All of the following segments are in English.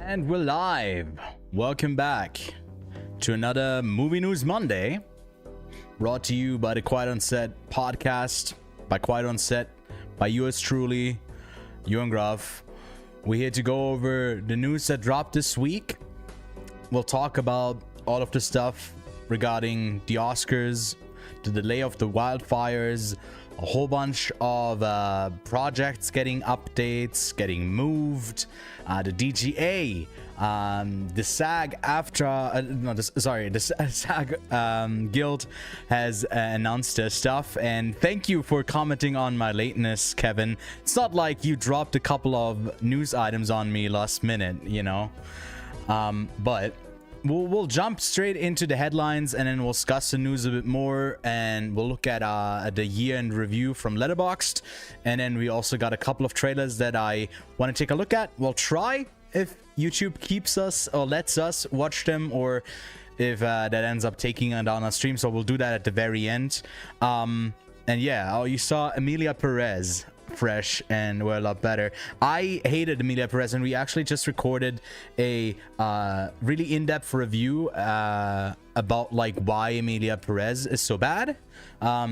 And we're live. Welcome back to another Movie News Monday, brought to you by the Quiet on Set podcast, by Quiet on Set, by yours truly, Ewan Graf. We're here to go over the news that dropped this week. We'll talk about all of the stuff regarding the Oscars, the delay of the wildfires, a whole bunch of projects getting updates, getting moved, the DGA, the SAG the SAG Guild has announced their stuff, and thank you for commenting on my lateness, Kevin. It's not like you dropped a couple of news items on me last minute, you know, but We'll jump straight into the headlines, and then we'll discuss the news a bit more, and we'll look at the year-end review from Letterboxd, and then we also got a couple of trailers that I want to take a look at. We'll try if YouTube keeps us or lets us watch them, or if that ends up taking down our stream, so we'll do that at the very end. And yeah, you saw Emilia Perez fresh, and we're a lot better. I hated Emilia Perez, and we actually just recorded a really in-depth review about like why Emilia Perez is so bad.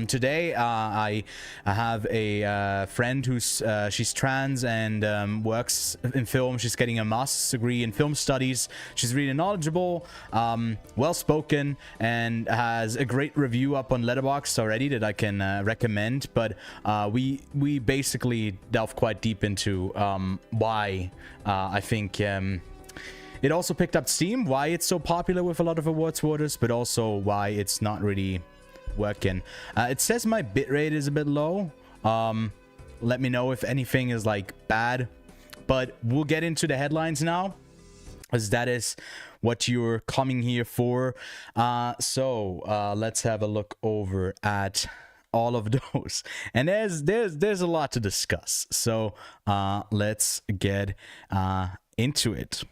Today I have a friend who's she's trans and works in film. She's getting a master's degree in film studies. She's really knowledgeable, well-spoken, and has a great review up on Letterboxd already that I can recommend. But we basically delve quite deep into why I think it also picked up steam, why it's so popular with a lot of awards voters, but also why it's not really working. It says my bitrate is a bit low. Let me know if anything is like bad, but we'll get into the headlines now, as that is what you're coming here for. So let's have a look over at all of those, and there's a lot to discuss, so let's get into it.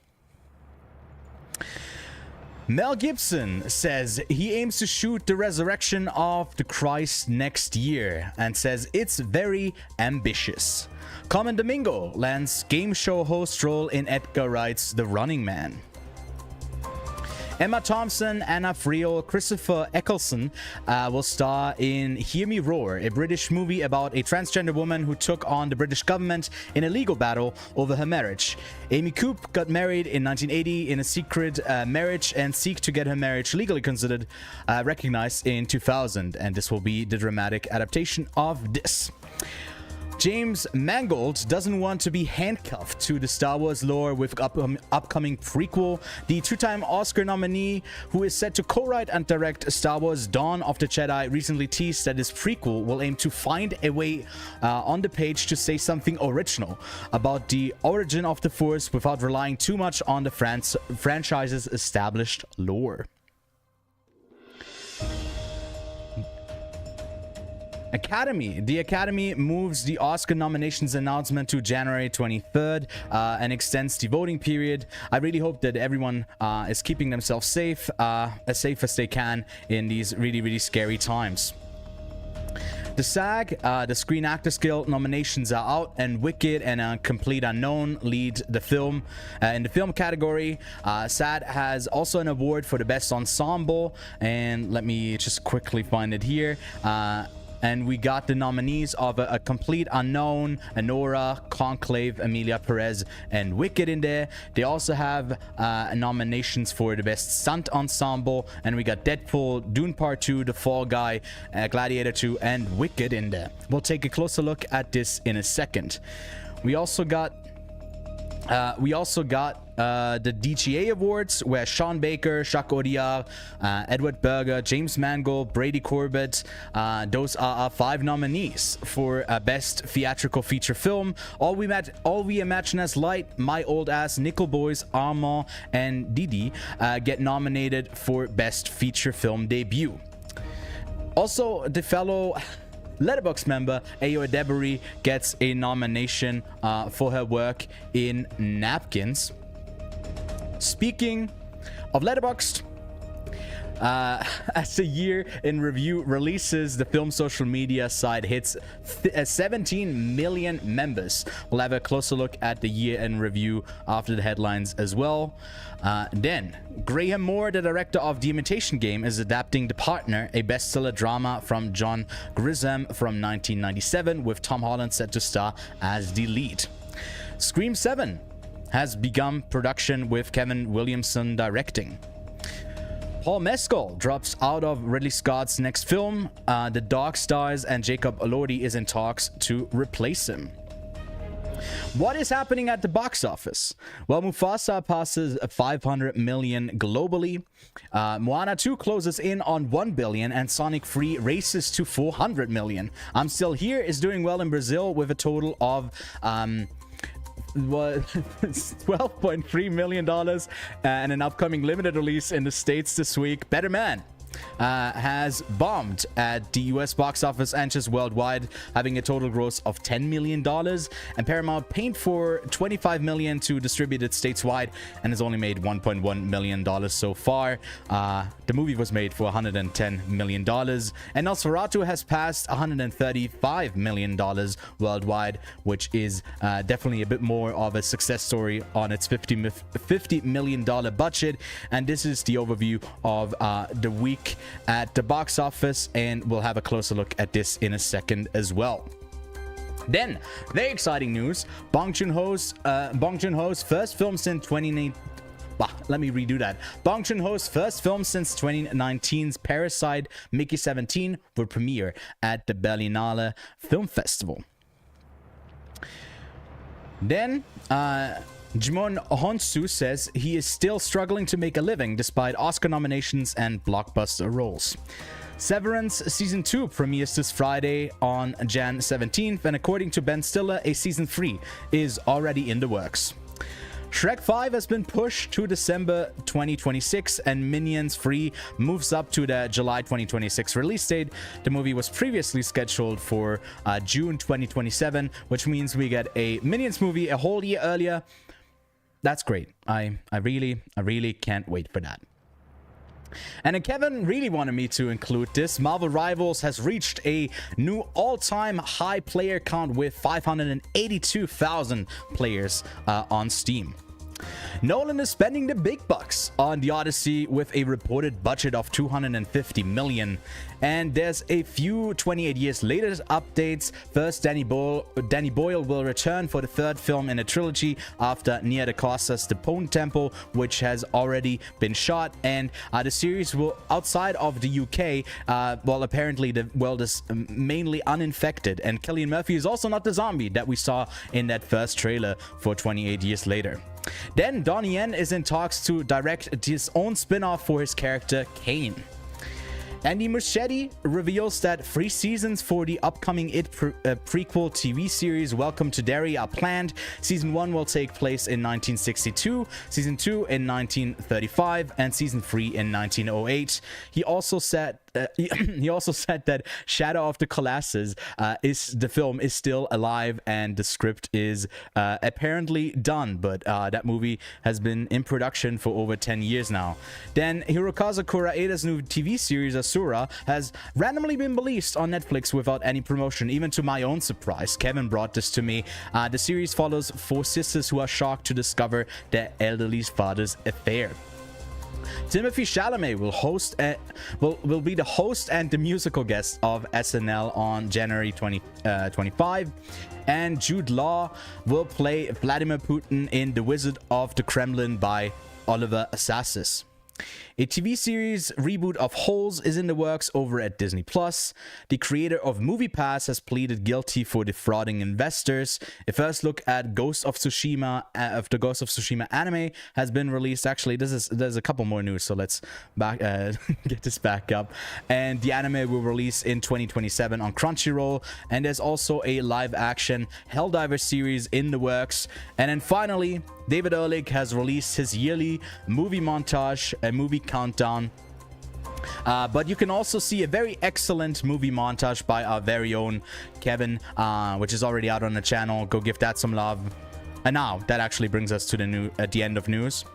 Mel Gibson says he aims to shoot The Resurrection of the Christ next year, and says it's very ambitious. Carmen Domingo lands game show host role in Edgar Wright's The Running Man. Emma Thompson, Anna Friel, Christopher Eccleston will star in Hear Me Roar, a British movie about a transgender woman who took on the British government in a legal battle over her marriage. Amy Coop got married in 1980 in a secret marriage and seek to get her marriage legally considered recognized in 2000, and this will be the dramatic adaptation of this. James Mangold doesn't want to be handcuffed to the Star Wars lore with upcoming prequel. The two-time Oscar nominee, who is set to co-write and direct Star Wars Dawn of the Jedi, recently teased that his prequel will aim to find a way on the page to say something original about the origin of the Force without relying too much on the franchise's established lore. The Academy moves the Oscar nominations announcement to January 23rd and extends the voting period. I really hope that everyone is keeping themselves safe as they can in these really scary times. The SAG, the Screen Actors Guild nominations are out, and Wicked and A Complete Unknown lead the film. In the film category, SAG has also an award for the best ensemble, and let me just quickly find it here. And we got the nominees of A Complete Unknown, Anora, Conclave, Emilia Perez, and Wicked in there. They also have nominations for the Best Stunt Ensemble, and we got Deadpool, Dune Part 2, The Fall Guy, Gladiator 2, and Wicked in there. We'll take a closer look at this in a second. We also got the DGA Awards, where Sean Baker, Jacques Audiard, Edward Berger, James Mangold, Brady Corbett, those are our 5 nominees for Best Theatrical Feature Film. All We Imagine as Light, My Old Ass, Nickel Boys, Armand, and Didi get nominated for Best Feature Film Debut. Also, the fellow Letterboxd member Ayo Edebiri gets a nomination for her work in Napkins. Speaking of Letterboxd, As the year in review releases, the film social media site hits 17 million members. We'll have a closer look at the year in review after the headlines as well. Then, Graham Moore, the director of The Imitation Game, is adapting The Partner, a bestseller drama from John Grisham from 1997, with Tom Holland set to star as the lead. Scream 7 has begun production with Kevin Williamson directing. Paul Mescal drops out of Ridley Scott's next film, The Dark Stars, and Jacob Elordi is in talks to replace him. What is happening at the box office? Well, Mufasa passes 500 million globally. Moana 2 closes in on 1 billion, and Sonic 3 races to 400 million. I'm Still Here is doing well in Brazil with a total of $12.3 million and an upcoming limited release in the States this week. Better Man has bombed at the US box office and just worldwide, having a total gross of $10 million, and Paramount paid for $25 million to distribute it stateswide and has only made $1.1 million so far. The movie was made for $110 million, and Nosferatu has passed $135 million worldwide, which is definitely a bit more of a success story on its $50 million budget. And this is the overview of the week at the box office, and we'll have a closer look at this in a second as well. Then, very exciting news. Bong Joon-ho's first film since 2019. Let me redo that. Bong Joon-ho's first film since 2019's Parasite, Mickey 17, will premiere at the Berlinale Film Festival. Then, Jimon Honsu says he is still struggling to make a living despite Oscar nominations and blockbuster roles. Severance Season 2 premieres this Friday on Jan 17th, and according to Ben Stiller, a Season 3 is already in the works. Shrek 5 has been pushed to December 2026, and Minions 3 moves up to the July 2026 release date. The movie was previously scheduled for June 2027, which means we get a Minions movie a whole year earlier. That's great. I really can't wait for that. And Kevin really wanted me to include this. Marvel Rivals has reached a new all-time high player count with 582,000 players on Steam. Nolan is spending the big bucks on the Odyssey with a reported budget of $250 million. And there's a few 28 years later updates. First, Danny Boyle will return for the third film in a trilogy after Nia DaCosta's The Bone Temple, which has already been shot. And the series will, outside of the UK, well, apparently the world is mainly uninfected. And Cillian Murphy is also not the zombie that we saw in that first trailer for 28 years later. Then Donnie Yen is in talks to direct his own spin-off for his character Kane. Andy Muschietti reveals that 3 seasons for the upcoming It prequel TV series Welcome to Derry are planned. Season 1 will take place in 1962, Season 2 in 1935, and Season 3 in 1908. He also said that Shadow of the Colossus the film is still alive and the script is apparently done, but that movie has been in production for over 10 years now. Then Hirokazu Koreeda's new TV series Asura has randomly been released on Netflix without any promotion, even to my own surprise. Kevin brought this to me. The series follows 4 sisters who are shocked to discover their elderly father's affair. Timothée Chalamet will be the host and the musical guest of SNL on January 25, and Jude Law will play Vladimir Putin in The Wizard of the Kremlin by Oliver Assayas. A TV series reboot of Holes is in the works over at Disney+. The creator of MoviePass has pleaded guilty for defrauding investors. A first look at Ghost of Tsushima, the Ghost of Tsushima anime has been released. Actually, there's a couple more news, so let's get this back up. And the anime will release in 2027 on Crunchyroll. And there's also a live-action Helldiver series in the works. And then finally, David Ehrlich has released his yearly movie montage, a movie countdown. But you can also see a very excellent movie montage by our very own Kevin, which is already out on the channel. Go give that some love. And now that actually brings us to the end of news.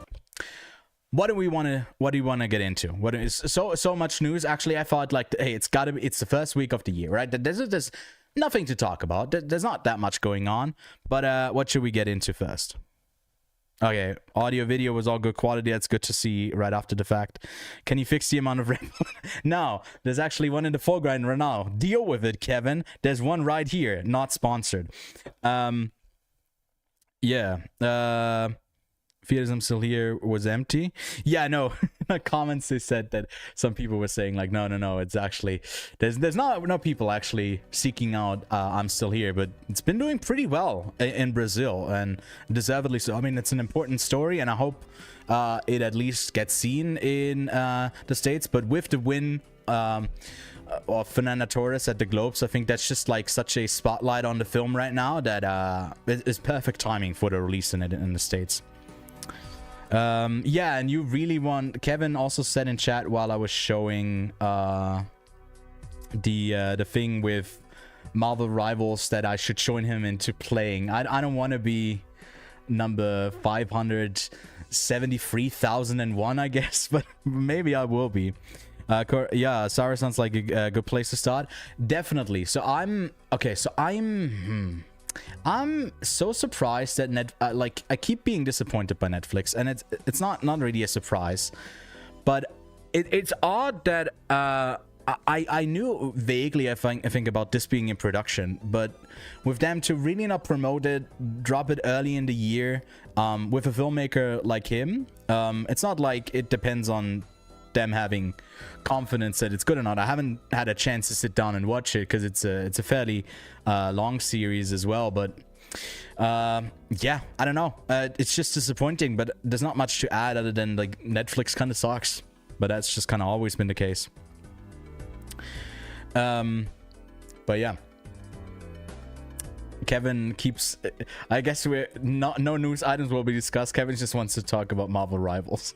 what do we want to get into? What is so much news? Actually, I thought like, hey, it's the first week of the year, right? There's nothing to talk about. There's not that much going on. But what should we get into first? Okay, audio video was all good quality. That's good to see right after the fact. Can you fix the amount of rain? No, there's actually one in the foreground right now. Deal with it, Kevin. There's one right here, not sponsored. Yeah. Fears I'm still here was empty. Yeah, no. In the comments they said that some people were saying like, no, it's actually there's no people actually seeking out I'm still here, but it's been doing pretty well in Brazil, and deservedly so. I mean, it's an important story, and I hope it at least gets seen in the States. But with the win of Fernanda Torres at the Globes, I think that's just like such a spotlight on the film right now that it's perfect timing for the release in the States. Yeah, and you really want... Kevin also said in chat while I was showing the thing with Marvel Rivals that I should join him into playing. I don't want to be number 573,001, I guess, but maybe I will be. Yeah, Sarah sounds like a good place to start. Definitely. So I'm so surprised that like I keep being disappointed by Netflix, and it's not really a surprise, but it's odd that I knew vaguely, I think about this being in production, but with them to really not promote it, drop it early in the year, with a filmmaker like him, it's not like it depends on them having confidence that it's good or not. I haven't had a chance to sit down and watch it because it's a fairly long series as well, but yeah, I don't know, it's just disappointing, but there's not much to add other than like Netflix kind of sucks, but that's just kind of always been the case. But yeah, Kevin keeps... I guess no news items will be discussed. Kevin just wants to talk about Marvel Rivals,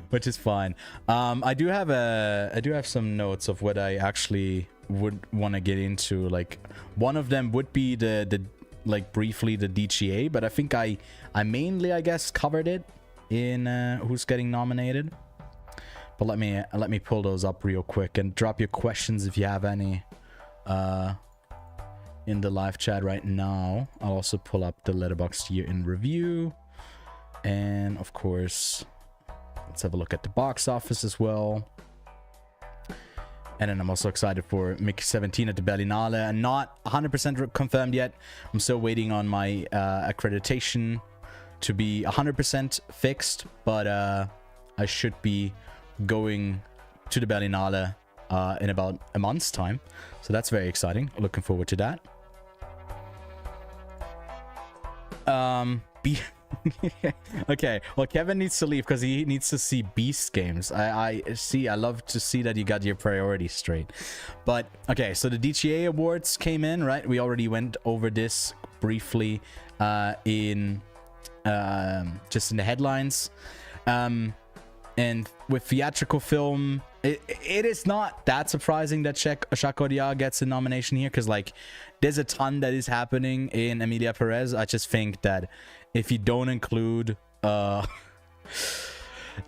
which is fine. I do have some notes of what I actually would want to get into. Like, one of them would be the like briefly the DGA, but I think I mainly, I guess, covered it in who's getting nominated. But let me pull those up real quick and drop your questions if you have any in the live chat right now. I'll also pull up the Letterboxd year in review, and of course let's have a look at the box office as well. And then I'm also excited for Mickey 17 at the Berlinale, and not 100% confirmed yet. I'm still waiting on my accreditation to be 100% fixed, but I should be going to the Berlinale in about a month's time, so that's very exciting. Looking forward to that. Okay, well, Kevin needs to leave because he needs to see Beast games. I see. I love to see that you got your priorities straight. But okay, so the DGA awards came in, right? We already went over this briefly in just in the headlines. And with theatrical film, it is not that surprising that Jacques Audiard gets a nomination here, because like there's a ton that is happening in Emilia Perez. I just think that if you don't include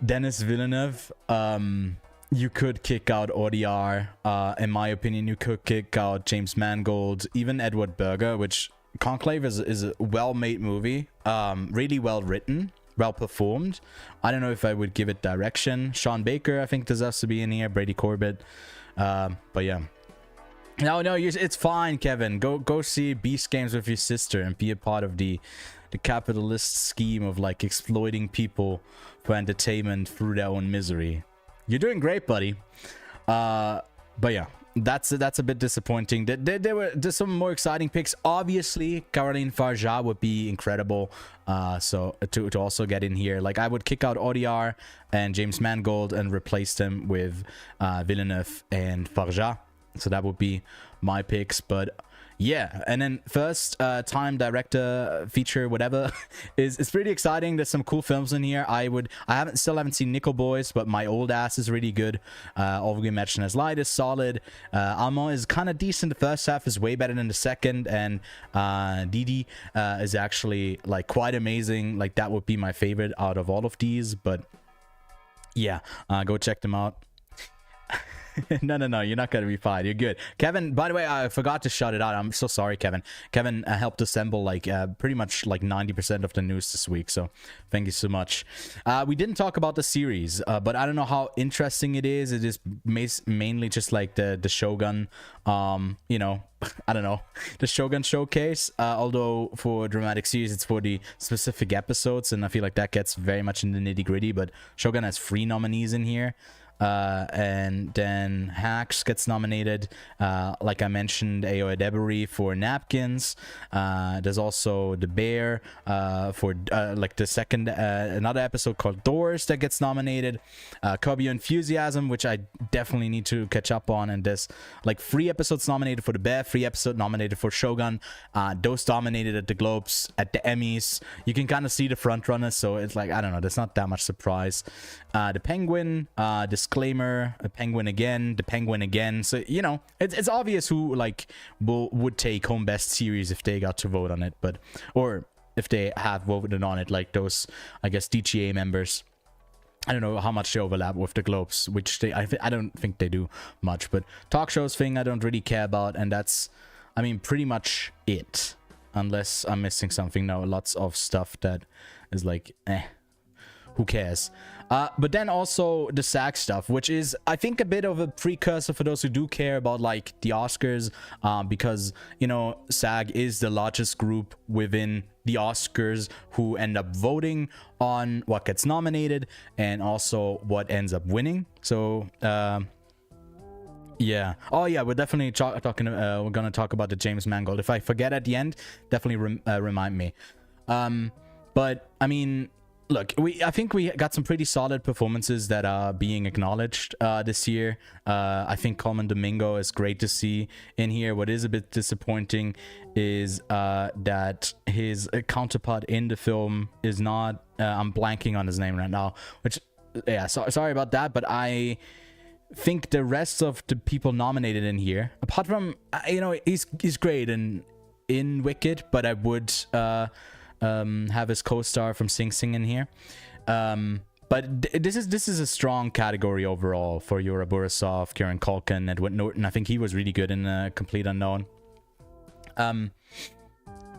Denis Villeneuve, you could kick out Audiard. In my opinion, you could kick out James Mangold, even Edward Berger, which Conclave is a well-made movie, really well written, well performed. I don't know if I would give it direction. Sean Baker, I think, deserves to be in here. Brady Corbett, but yeah. No, it's fine, Kevin. Go see Beast Games with your sister and be a part of the capitalist scheme of like exploiting people for entertainment through their own misery. You're doing great, buddy. But yeah, that's a bit disappointing. There's some more exciting picks. Obviously, Caroline Farjat would be incredible. So to also get in here, like I would kick out Audiard and James Mangold and replace them with Villeneuve and Farjat. So that would be my picks. But Yeah, and then first time director feature, whatever, is pretty exciting. There's some cool films in here. I still haven't seen Nickel Boys, but My Old Ass is really good. Overgame Match as Light is solid. Armand is kind of decent. The first half is way better than the second, and Didi is actually like quite amazing. Like that would be my favorite out of all of these. But yeah, go check them out. No, you're not gonna be fine. You're good. Kevin, by the way, I forgot to shout it out. I'm so sorry, Kevin. Kevin helped assemble like pretty much like 90% of the news this week, so thank you so much. We didn't talk about the series, but I don't know how interesting it is. It is mainly just like the Shogun, you know, I don't know, the Shogun showcase, although for dramatic series it's for the specific episodes, and I feel like that gets very much in the nitty-gritty. But Shogun has 3 nominees in here. And then Hacks gets nominated, like I mentioned, Ayo Edebiri for Napkins. There's also The Bear for like the second another episode called Doors that gets nominated. Curb Your Enthusiasm, which I definitely need to catch up on, and there's like 3 episodes nominated for The Bear, 3 episodes nominated for Shogun. Those dominated at the Globes, at the Emmys. You can kind of see the front runners, so it's like, I don't know, there's not that much surprise. The Penguin, Disclaimer, a Penguin again, the Penguin again. So, you know, it's obvious who like would take home best series if they got to vote on it, but or if they have voted on it, like those, I guess, DGA members. I don't know how much they overlap with the Globes, which I don't think they do much. But talk shows thing I don't really care about, and that's, I mean, pretty much it, unless I'm missing something. No, lots of stuff that is like, who cares? But then also the SAG stuff, which is, I think, a bit of a precursor for those who do care about like the Oscars, because, you know, SAG is the largest group within the Oscars who end up voting on what gets nominated and also what ends up winning. So yeah. Oh yeah, we're definitely talking. We're gonna talk about the James Mangold. If I forget at the end, definitely remind me. But I mean, look, I think we got some pretty solid performances that are being acknowledged this year. I think Coleman Domingo is great to see in here. What is a bit disappointing is that his counterpart in the film is not, I'm blanking on his name right now, which, yeah, sorry about that, but I think the rest of the people nominated in here, apart from, you know, he's great in Wicked, but I would have his co-star from Sing Sing in here, but this is a strong category overall for Yura Borisov, Kieran Culkin, Edward Norton. I think he was really good in Complete Unknown.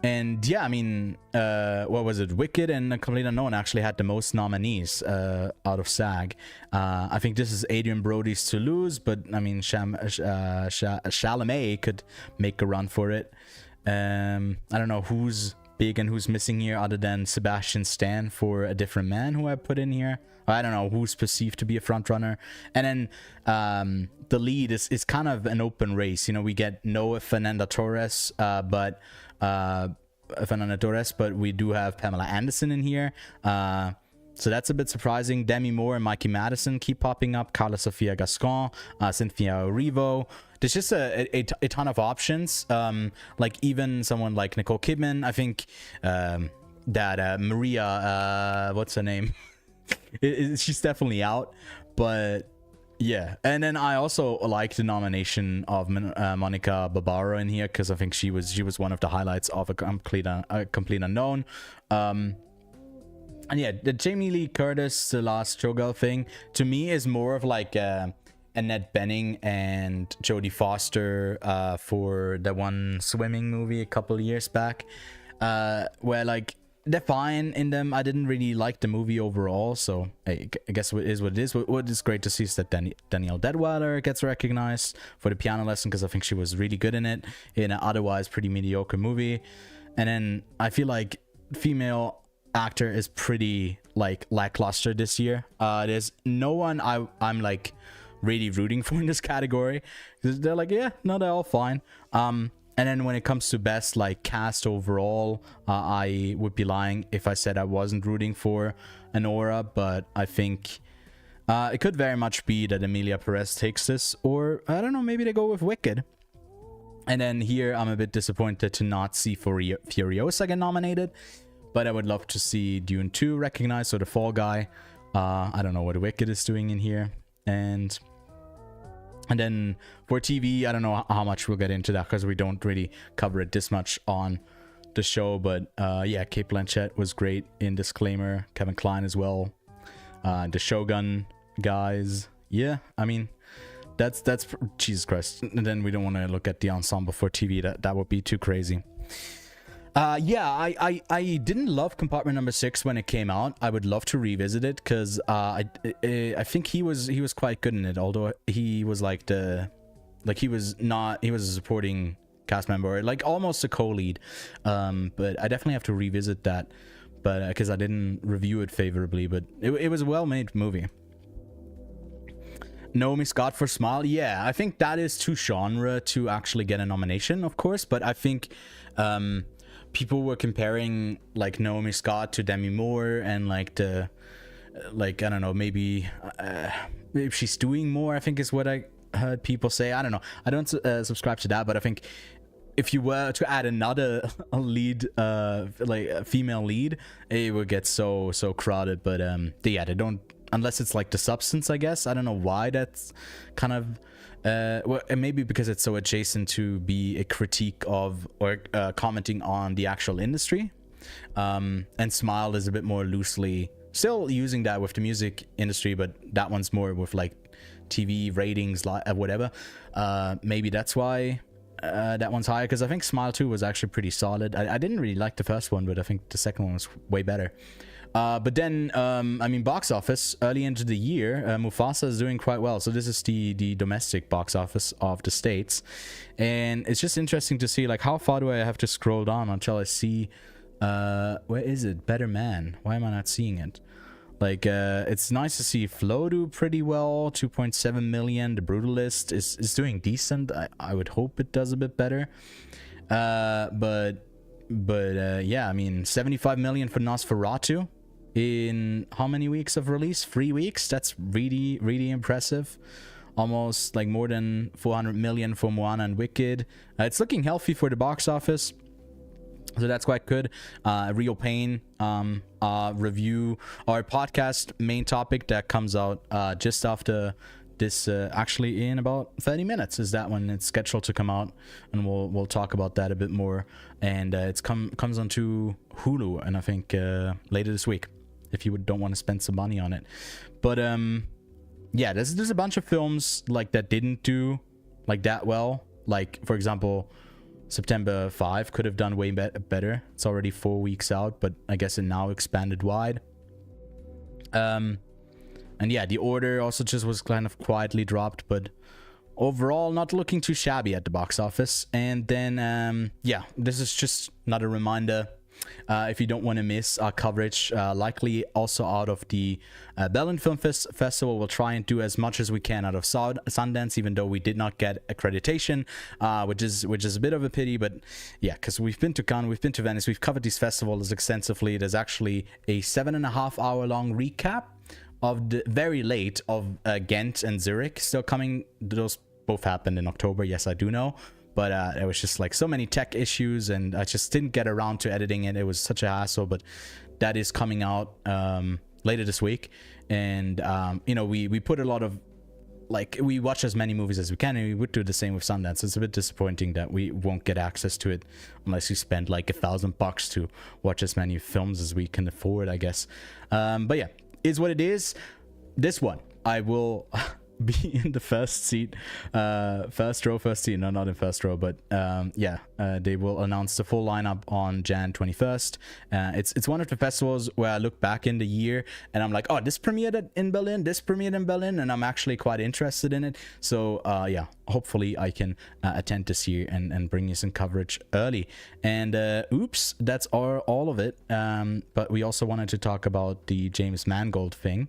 And yeah, I mean, what was it? Wicked and Complete Unknown actually had the most nominees out of SAG. I think this is Adrian Brody's to lose, but I mean, Chalamet could make a run for it. I don't know who's big and who's missing here other than Sebastian Stan for A Different Man, who I put in here. I don't know who's perceived to be a front runner. And then the lead is kind of an open race. You know, we get Noah Fernanda Torres, but we do have Pamela Anderson in here. So that's a bit surprising. Demi Moore and Mikey Madison keep popping up. Carla Sofia Gascon, Cynthia Erivo. There's just a ton of options. Like even someone like Nicole Kidman. I think that Maria, what's her name? She's definitely out. But yeah. And then I also like the nomination of Monica Barbaro in here, because I think she was one of the highlights of a complete unknown. And yeah, the Jamie Lee Curtis, the last showgirl thing, to me is more of like Annette Bening and Jodie Foster for the one swimming movie a couple of years back, where like they're fine in them. I didn't really like the movie overall, so I guess it is what it is. What is great to see is that Danielle Deadwyler gets recognized for The Piano Lesson, because I think she was really good in it, in an otherwise pretty mediocre movie. And then I feel like female actor is pretty like lackluster this year. There's no one I'm like really rooting for in this category. They're like, yeah, no, they're all fine. And then when it comes to best like cast overall, I would be lying if I said I wasn't rooting for Anora, but I think it could very much be that Emilia Perez takes this, or I don't know, maybe they go with Wicked. And then here, I'm a bit disappointed to not see Furiosa get nominated, but I would love to see Dune 2 recognized, so the Fall Guy. I don't know what Wicked is doing in here. And then for TV, I don't know how much we'll get into that because we don't really cover it this much on the show. But yeah, Cate Blanchett was great in Disclaimer. Kevin Kline as well. The Shogun guys. Yeah, I mean, that's Jesus Christ. And then we don't want to look at the ensemble for TV. That would be too crazy. Yeah, I didn't love Compartment Number 6 when it came out. I would love to revisit it because I think he was quite good in it. Although he was he was a supporting cast member, like almost a co-lead. But I definitely have to revisit that, but because I didn't review it favorably. But it was a well-made movie. Naomi Scott for Smile. Yeah, I think that is too genre to actually get a nomination, of course. But I think people were comparing like Naomi Scott to Demi Moore and like I don't know, maybe if she's doing more, I think is what I heard people say. I don't know. I don't subscribe to that, but I think if you were to add another lead, like a female lead, it would get so crowded. But yeah, they don't, unless it's like The Substance, I guess. I don't know why that's kind of well, maybe because it's so adjacent to be a critique of or commenting on the actual industry. And Smile is a bit more loosely still using that with the music industry, but that one's more with like TV ratings, whatever. Maybe that's why that one's higher, because I think Smile 2 was actually pretty solid. I didn't really like the first one, but I think the second one was way better. But then, I mean, box office, early into the year, Mufasa is doing quite well. So this is the domestic box office of the States. And it's just interesting to see, like, how far do I have to scroll down until I see, where is it? Better Man. Why am I not seeing it? Like, it's nice to see Flow do pretty well, 2.7 million. The Brutalist is doing decent. I would hope it does a bit better. But yeah, I mean, 75 million for Nosferatu in how many weeks of release? 3 weeks. That's really, really impressive. Almost like more than 400 million for Moana and Wicked. It's looking healthy for the box office, so that's quite good. Real Pain review, our podcast main topic that comes out just after this, actually in about 30 minutes is that when it's scheduled to come out, and we'll talk about that a bit more. And it's comes onto Hulu, and I think later this week, if you don't want to spend some money on it. But yeah, there's a bunch of films like that didn't do like that well. Like, for example, September 5 could have done way better. It's already 4 weeks out, but I guess it now expanded wide. And yeah, The Order also just was kind of quietly dropped, but overall not looking too shabby at the box office. And then yeah, this is just another reminder, if you don't want to miss our coverage, likely also out of the Berlin Film Festival. We'll try and do as much as we can out of Sundance, even though we did not get accreditation, which is a bit of a pity. But yeah, because we've been to Cannes, we've been to Venice, we've covered these festivals extensively. There's actually a 7.5 hour long recap of the very late of Ghent and Zurich still coming. Those both happened in October, yes, I do know. But it was just like so many tech issues, and I just didn't get around to editing it. It was such a hassle, but that is coming out later this week. And you know, we put a lot of, like, we watch as many movies as we can, and we would do the same with Sundance. It's a bit disappointing that we won't get access to it unless you spend like $1,000 to watch as many films as we can afford, I guess. But yeah, is what it is. This one, I will be in the first seat, first row, first seat. No, not in first row, but yeah, they will announce the full lineup on Jan 21st. It's one of the festivals where I look back in the year and I'm like, oh, this premiered in Berlin, this premiered in Berlin, and I'm actually quite interested in it. So yeah, hopefully I can attend this year and bring you some coverage early. And oops, that's all of it. But we also wanted to talk about the James Mangold thing,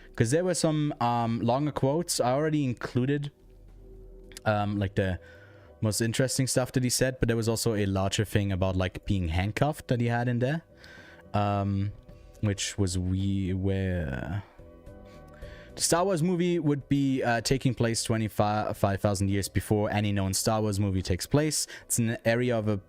because there were some longer quotes. I already included like the most interesting stuff that he said, but there was also a larger thing about like being handcuffed that he had in there, which was The Star Wars movie would be taking place 25,000 years before any known Star Wars movie takes place. It's an area of a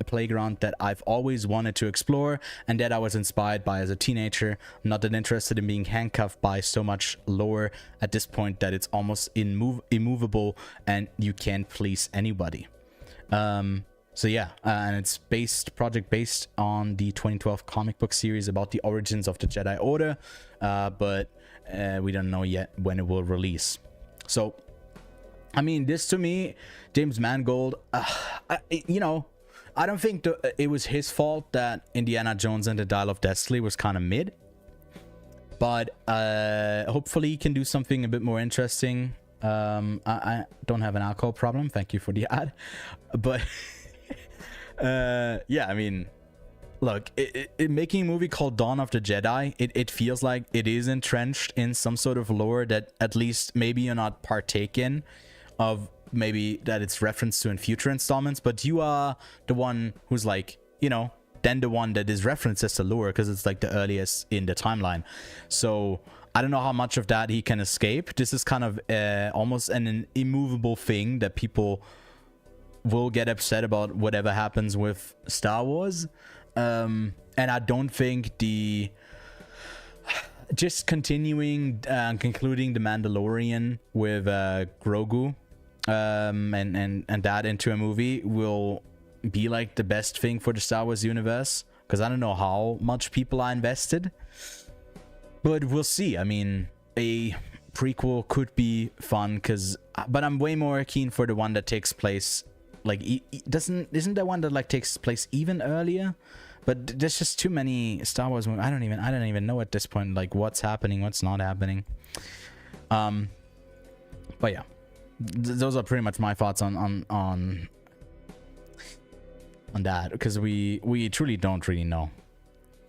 playground that I've always wanted to explore and that I was inspired by as a teenager. I'm not that interested in being handcuffed by so much lore at this point that it's almost immovable and you can't please anybody. So yeah, and it's project based on the 2012 comic book series about the origins of the Jedi Order, but we don't know yet when it will release. So, I mean, this to me, James Mangold, you know, I don't think it was his fault that Indiana Jones and the Dial of Destiny was kind of mid, but hopefully he can do something a bit more interesting. I don't have an alcohol problem. Thank you for the ad, but yeah, I mean, look, making a movie called Dawn of the Jedi, it feels like it is entrenched in some sort of lore that at least maybe you're not partaking of, maybe that it's referenced to in future installments, but you are the one who's like, you know, then the one that is referenced as the lore because it's like the earliest in the timeline. So I don't know how much of that he can escape. This is kind of almost an immovable thing that people will get upset about whatever happens with Star Wars. And I don't think just continuing concluding the Mandalorian with Grogu and that into a movie will be like the best thing for the Star Wars universe, because I don't know how much people are invested, but we'll see. I mean, a prequel could be fun, but I'm way more keen for the one that takes place like isn't there one that like takes place even earlier? But there's just too many Star Wars movies. I don't even know at this point like what's happening, what's not happening. But yeah, those are pretty much my thoughts on that, because we truly don't really know.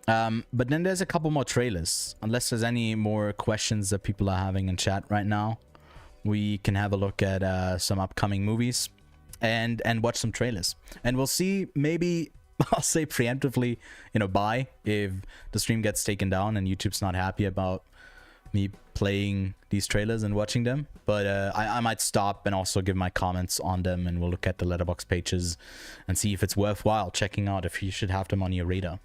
But then there's a couple more trailers. Unless there's any more questions that people are having in chat right now, we can have a look at some upcoming movies and watch some trailers, and we'll see. Maybe I'll say preemptively, bye if the stream gets taken down and YouTube's not happy about me playing these trailers and watching them. But I might stop and also give my comments on them, and we'll look at the Letterboxd pages and see if it's worthwhile checking out, if you should have them on your radar.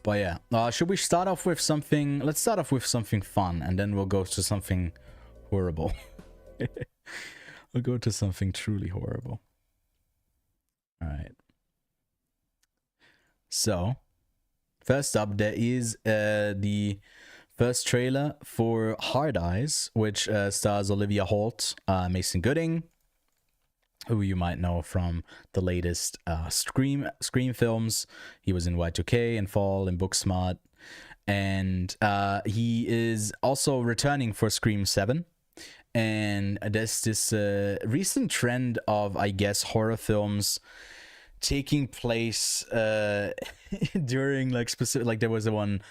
But yeah, should we start off with something? Let's start off with something fun, and then we'll go to something horrible. We'll go to something truly horrible. All right. So, first up, there is the first trailer for Hard Eyes, which stars Olivia Holt, Mason Gooding, who you might know from the latest Scream films. He was in Y2K and Fall and Booksmart, and he is also returning for Scream 7. And there's this recent trend of, I guess, horror films taking place during like specific, like there was the one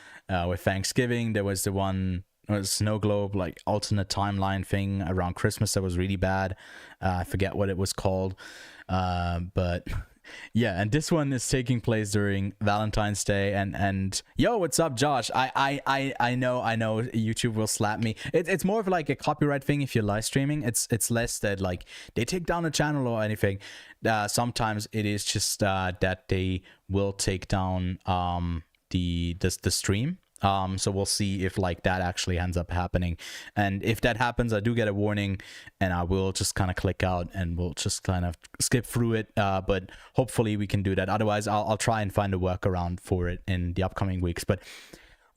with Thanksgiving, there was the one Snow Globe, like alternate timeline thing around Christmas that was really bad. I forget what it was called, but yeah, and this one is taking place during Valentine's Day. And yo, what's up, Josh? I know YouTube will slap me. It's more of like a copyright thing if you're live streaming. It's less that like they take down a channel or anything. Sometimes it is just that they will take down the stream. So we'll see if like that actually ends up happening, and if that happens, I do get a warning, and I will just kind of click out and we'll just kind of skip through it. But hopefully we can do that. Otherwise, I'll try and find a workaround for it in the upcoming weeks. But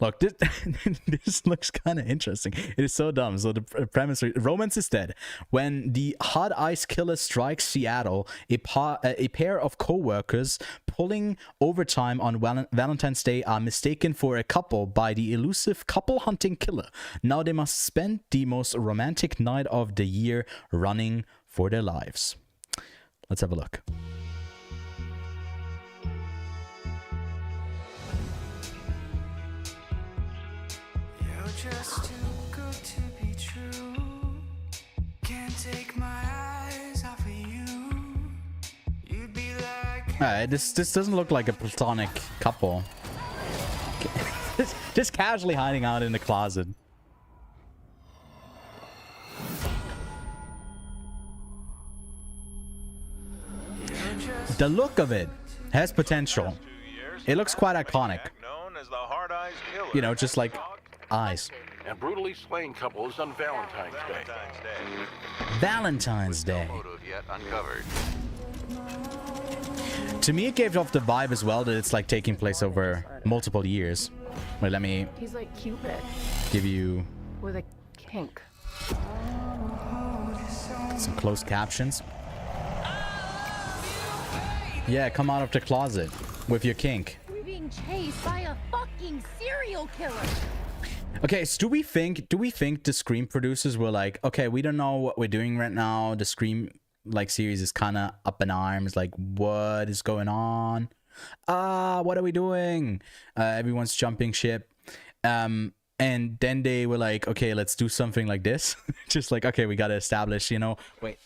look, this looks kind of interesting. It is so dumb. So the premise: romance is dead. When the Hard Eyes killer strikes Seattle, a pair of co-workers pulling overtime on Valentine's Day are mistaken for a couple by the elusive couple-hunting killer. Now they must spend the most romantic night of the year running for their lives. Let's have a look. Just too good to be true. Can't take my eyes off of you. You'd be like This doesn't look like a platonic couple. Just casually hiding out in the closet. The look of it has potential. It looks quite iconic. You know, just like eyes. And brutally slain couples on Valentine's Day. Valentine's Day. Motive yet uncovered. To me, it gave off the vibe as well that it's like taking place over multiple years. Wait, let me He's like Cupid give you with a kink. some closed captions. Yeah, come out of the closet with your kink. We're being chased by a fucking serial killer. Okay, so do we think the Scream producers were like, okay, we don't know what we're doing right now. The Scream like series is kind of up in arms. Like, what is going on? What are we doing? Everyone's jumping ship. And then they were like, okay, let's do something like this. Just like, okay, we got to establish, you know, wait.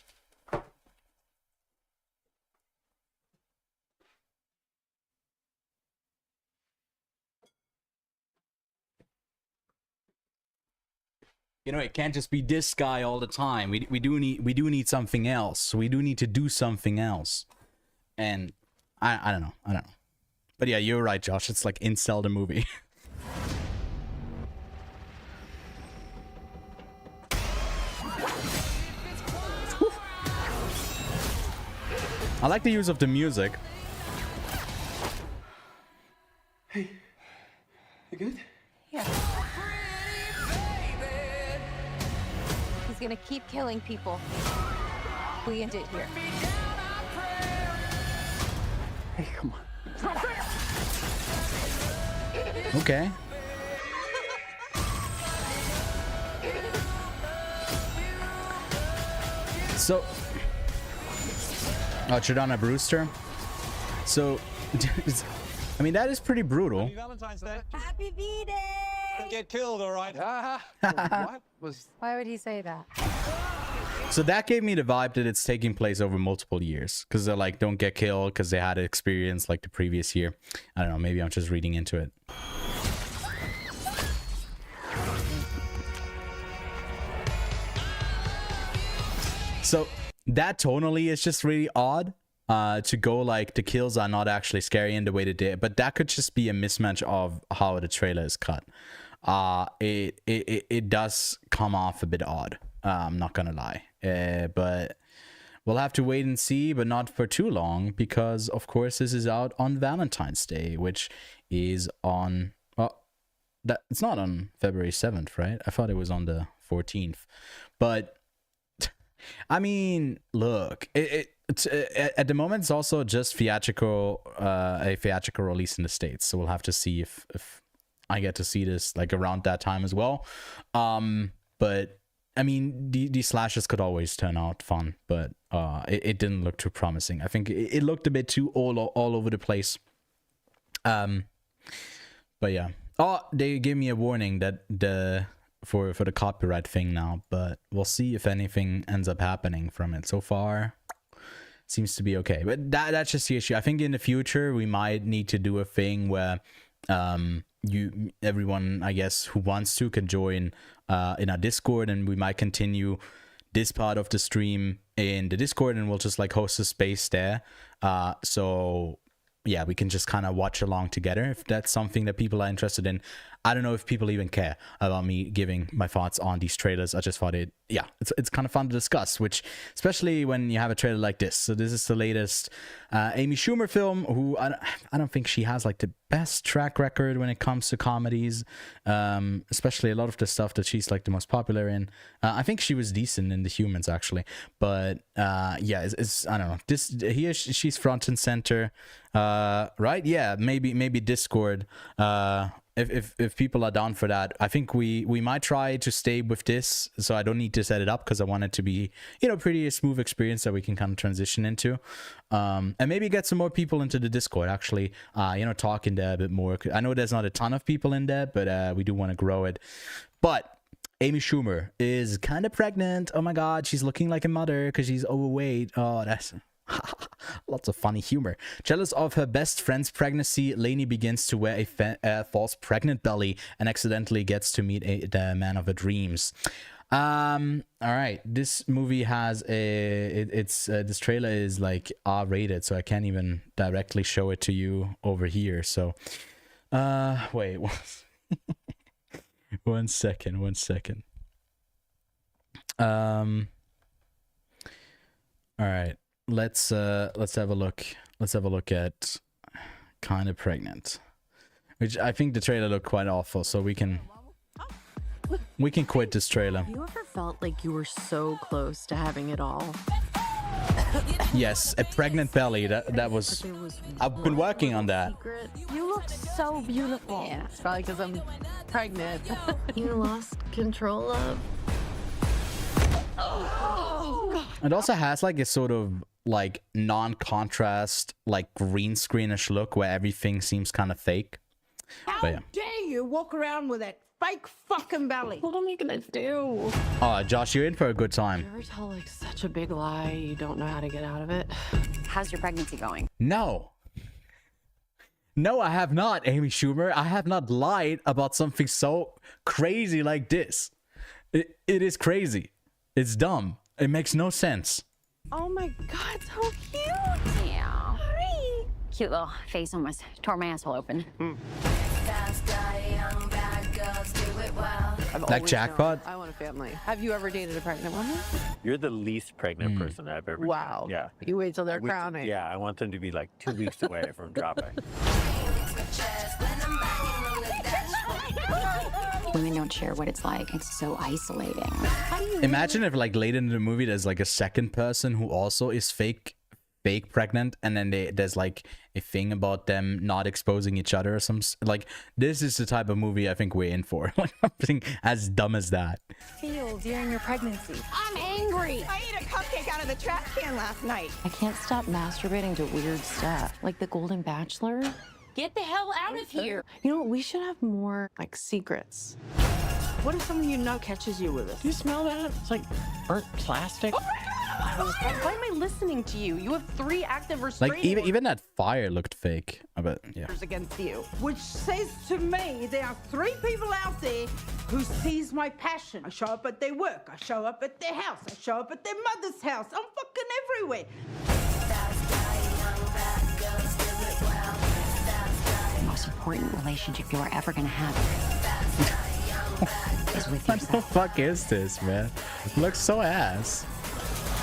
You know, it can't just be this guy all the time. We do need something else. We do need to do something else. And I don't know. But yeah, you're right, Josh. It's like Incel the movie. I like the use of the music. Hey, you good? Yeah. He's gonna keep killing people. We end it here. Hey, come on. Okay. So, Jordana Brewster. So, I mean, that is pretty brutal. Valentine's Day. Happy V-Day! Get killed, all right. What was... Why would he say that? So that gave me the vibe that it's taking place over multiple years. Because they're like, don't get killed because they had experience like the previous year. I don't know, maybe I'm just reading into it. So that tonally is just really odd. To go like the kills are not actually scary in the way they did, but that could just be a mismatch of how the trailer is cut. It does come off a bit odd. I'm not gonna lie, but we'll have to wait and see, but not for too long, because of course this is out on Valentine's Day, which is on it's not on February 7th, right? I thought it was on the 14th, but I mean, look, at the moment it's also just theatrical, a theatrical release in the States, so we'll have to see if I get to see this like around that time as well. But I mean, these slashes could always turn out fun, but it didn't look too promising. I think it looked a bit too all over the place. But yeah. Oh, they gave me a warning that for the copyright thing now, but we'll see if anything ends up happening from it. So far, seems to be okay. But that's just the issue. I think in the future we might need to do a thing where everyone, I guess, who wants to can join in our Discord, and we might continue this part of the stream in the Discord, and we'll just like host a space there. So yeah, we can just kind of watch along together if that's something that people are interested in. I don't know if people even care about me giving my thoughts on these trailers. I just thought it's kind of fun to discuss, which especially when you have a trailer like this. So this is the latest Amy Schumer film, who I don't think she has like the best track record when it comes to comedies, especially a lot of the stuff that she's like the most popular in. I think she was decent in The Humans actually, but yeah, it's I don't know. This here she's front and center, right? Yeah, maybe Discord. If people are down for that, I think we might try to stay with this, so I don't need to set it up, because I want it to be, you know, pretty smooth experience that we can kind of transition into, and maybe get some more people into the Discord, actually, you know, talk in there a bit more. I know there's not a ton of people in there, but we do want to grow it. But Amy Schumer is kind of pregnant. Oh my god, she's looking like a mother because she's overweight. Oh, Lots of funny humor. Jealous of her best friend's pregnancy, Lainey begins to wear a false pregnant belly and accidentally gets to meet the man of her dreams. All right, this movie has this trailer is like R-rated, so I can't even directly show it to you over here. So wait, one second. All right, let's have a look. Let's have a look at Kind of Pregnant, which I think the trailer looked quite awful, so we can quit this trailer. You ever felt like you were so close to having it all? Yes, a pregnant belly. That was. I've been working on that. Secret? You look so beautiful. Yeah, it's probably because I'm pregnant. You lost control of? It also has like a sort of like non-contrast, like green screenish look where everything seems kind of fake. How But yeah. dare you walk around with that fake fucking belly? What am I gonna do? Oh, Josh, you're in for a good time. You ever tell like such a big lie you don't know how to get out of it? How's your pregnancy going? No, I have not, Amy Schumer. I have not lied about something so crazy like this. It is crazy. It's dumb. It makes no sense. Oh my God, so cute. Yeah. Hi. Cute little face almost tore my asshole open. I've Like always Jackpot? known I want a family. Have you ever dated a pregnant woman? You're the least pregnant person I've ever. Wow. Yeah. You wait till they're crowning. Yeah, I want them to be like 2 weeks away from dropping. Women don't share what it's like. It's so isolating. Imagine if like later in the movie there's like a second person who also is fake pregnant, and then there's like a thing about them not exposing each other or some like this is the type of movie I think we're in for. Like something as dumb as that. Feel during your pregnancy. I'm angry. I ate a cupcake out of the trash can last night. I can't stop masturbating to weird stuff, like The Golden Bachelor. Get the hell out of here. You know, we should have more like secrets. What if someone you know catches you with Do you it? smell that? It's like burnt plastic. Why am I listening to you? You have 3 active restraining Like even that fire looked fake. But yeah. orders against you. Which says to me there are 3 people out there who sees my passion. I show up at their work. I show up at their house. I show up at their mother's house. I'm fucking everywhere. The most important relationship you're ever gonna have is with What the yourself. fuck is this, man? Looks so ass.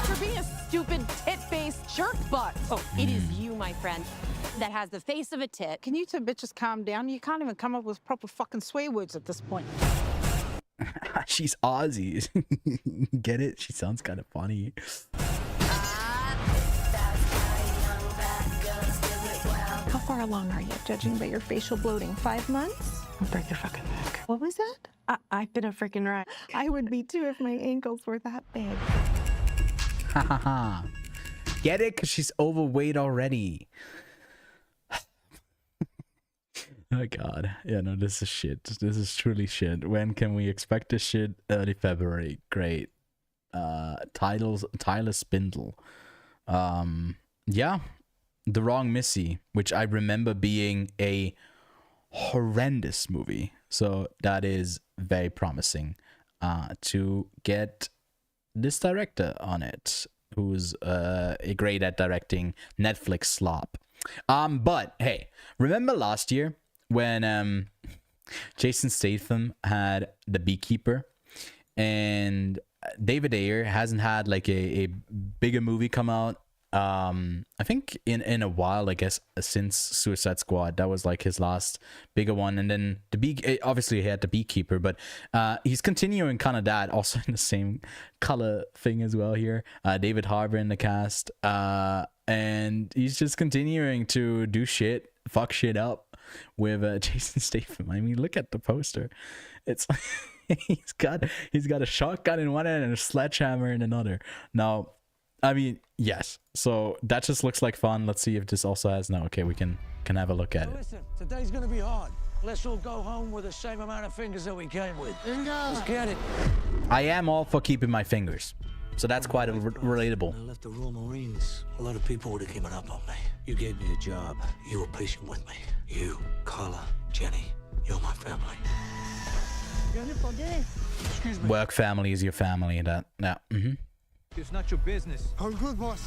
You're being a stupid tit-faced jerk butt. Oh, it is you, my friend, that has the face of a tit. Can you two bitches calm down? You can't even come up with proper fucking swear words at this point. She's Aussie. Get it? She sounds kind of funny. How far along are you, judging by your facial bloating? 5 months? I'll break your fucking neck. What was that? I've been a freaking wreck. I would be too if my ankles were that big. Ha ha ha. Get it? Because she's overweight already. Oh god. Yeah, no, this is shit. This is truly shit. When can we expect this shit? Early February. Great. Tyler Spindle. Yeah. The Wrong Missy, which I remember being a horrendous movie. So that is very promising to get this director on it, who's great at directing Netflix slop. But hey, remember last year when Jason Statham had The Beekeeper, and David Ayer hasn't had like a bigger movie come out I think in a while, I guess, since Suicide Squad. That was like his last bigger one. And then obviously he had The Beekeeper, but he's continuing kind of that, also in the same color thing as well here. David Harbour in the cast, and he's just continuing to do shit, fuck shit up with Jason Statham. I mean, look at the poster. It's he's got a shotgun in one hand and a sledgehammer in another. Now, I mean, yes. So that just looks like fun. Let's see if this also has. No, okay, we can have a look at it. Listen, today's gonna be hard. Let's all go home with the same amount of fingers that we came with. Let's get it. I am all for keeping my fingers. So that's quite relatable. When I left the Royal Marines, a lot of people would have given up on me. You gave me a job. You were patient with me. You, Carla, Jenny, you're my family. Excuse me. Work family is your family. That yeah. Mm-hmm. It's not your business. I'm good, boss.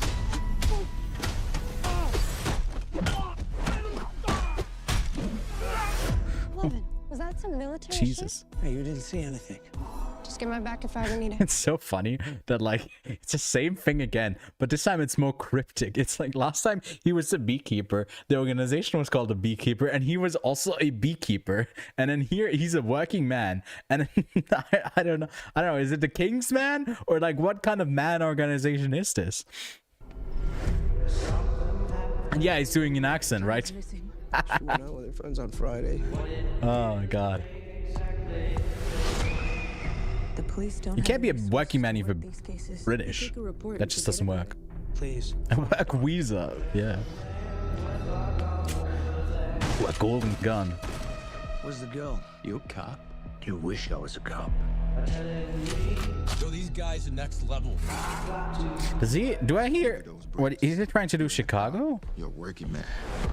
Levin, was that some military Jesus. Hey, you didn't see anything. shit? Just get my back if I ever need it. It's so funny that like it's the same thing again, but this time it's more cryptic. It's like last time he was a beekeeper, the organization was called a beekeeper, and he was also a beekeeper. And then here he's a working man, and I don't know. Is it the King's Man or like what kind of man organization is this? And yeah, he's doing an accent, right? She went out with her friends on Friday. Oh my god. The police don't. You can't be a working man if you're British. That just doesn't work. Please. Work visa, yeah. What golden gun? Where's the girl? You a cop? You wish I was a cop. So these guys are next level. Does he? Do I hear? What is he trying to do? Chicago? You're a working man.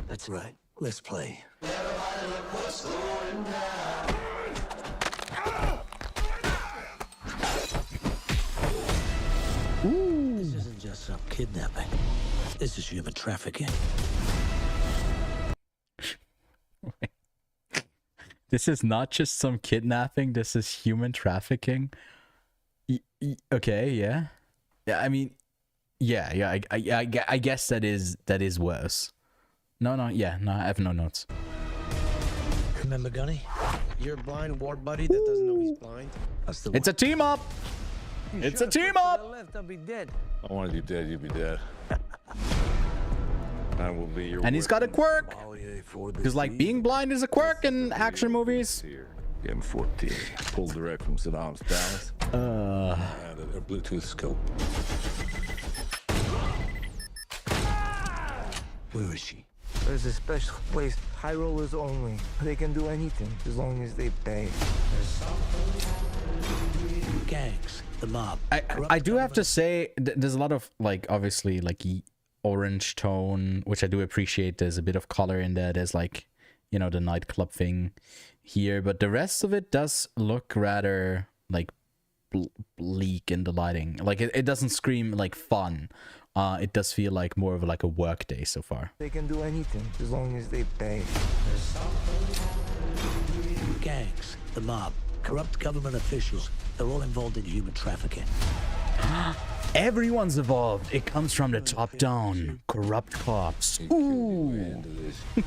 That's right. Let's play. Ooh. This isn't just some kidnapping. This is human trafficking. This is not just some kidnapping. This is human trafficking. Okay, yeah, yeah. I mean, yeah. I guess that is worse. No, yeah, no. I have no notes. Remember Gunny? Your blind ward buddy that doesn't know he's blind. That's the It's a team up. It's a team up. left, I'll be dead. I wanted you dead, you'd be dead. I will be your And he's got a quirk. For Because like being blind is a quirk in action movies. Here. M14. Pulled direct from Saddam's Dallas. And a Bluetooth scope. Where is she? There's a special place, high rollers only. They can do anything as long as they pay. Gangs, the mob. I do have to say there's a lot of like obviously like orange tone, which I do appreciate. There's a bit of color in there. There's like, you know, the nightclub thing here, but the rest of it does look rather like bleak in the lighting. Like it doesn't scream like fun. It does feel like more of like a work day so far. They can do anything as long as they pay. Gangs, the mob, corrupt government officials. They're all involved in human trafficking. Everyone's involved. It comes from the top down. Corrupt cops. Ooh. You're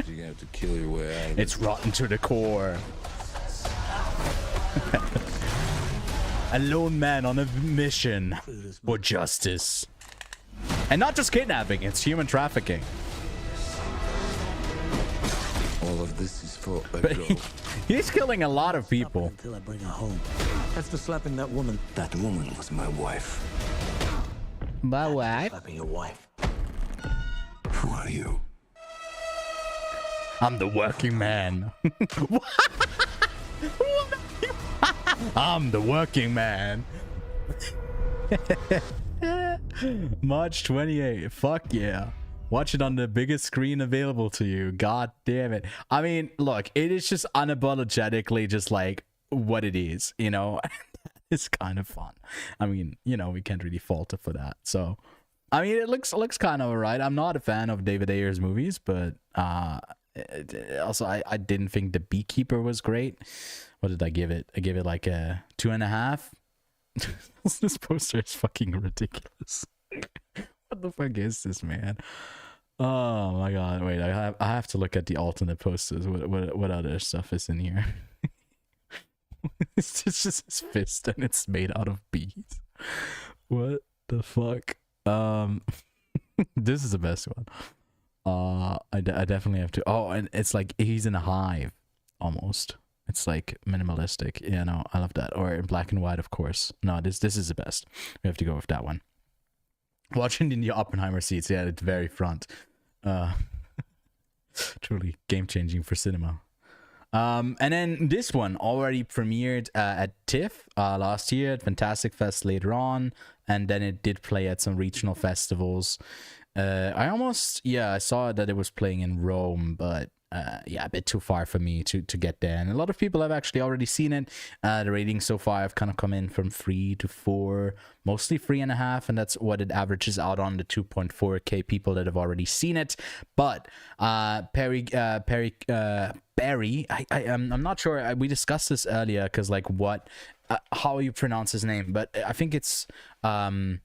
gonna have to kill your way out of It's rotten to the core. A lone man on a mission for justice. And not just kidnapping, it's human trafficking. All of this is for a But girl. he's killing a lot of people. Until I bring her home. That's for slapping that woman. That woman was my wife. My wife? Slapping your wife. Who are you? I'm the working man. I'm the working man. March 28th. Fuck yeah. Watch it on the biggest screen available to you. God damn it. I mean, look, it is just unapologetically just like what it is, you know? It's kind of fun. I mean, you know, we can't really fault it for that. So, I mean, it looks kind of alright. I'm not a fan of David Ayer's movies, but also I didn't think The Beekeeper was great. What did I give it? I gave it like a 2.5. This poster is fucking ridiculous. What the fuck is this, man? Oh my god! Wait, I have to look at the alternate posters. What other stuff is in here? It's just his fist, and it's made out of bees. What the fuck? This is the best one. I definitely have to. Oh, and it's like he's in a hive, almost. It's like minimalistic. Yeah, no, I love that. Or in black and white, of course. No, this is the best. We have to go with that one. Watching in the Oppenheimer seats, yeah, it's very front. Truly game changing for cinema. And then this one already premiered at TIFF last year, at Fantastic Fest later on, and then it did play at some regional festivals. I saw that it was playing in Rome, but a bit too far for me to get there. And a lot of people have actually already seen it. The ratings so far have kind of come in from 3 to 4, mostly 3.5, and that's what it averages out on, the 2.4K people that have already seen it. But Barry, I'm not sure. We discussed this earlier because like how you pronounce his name, but I think it's no,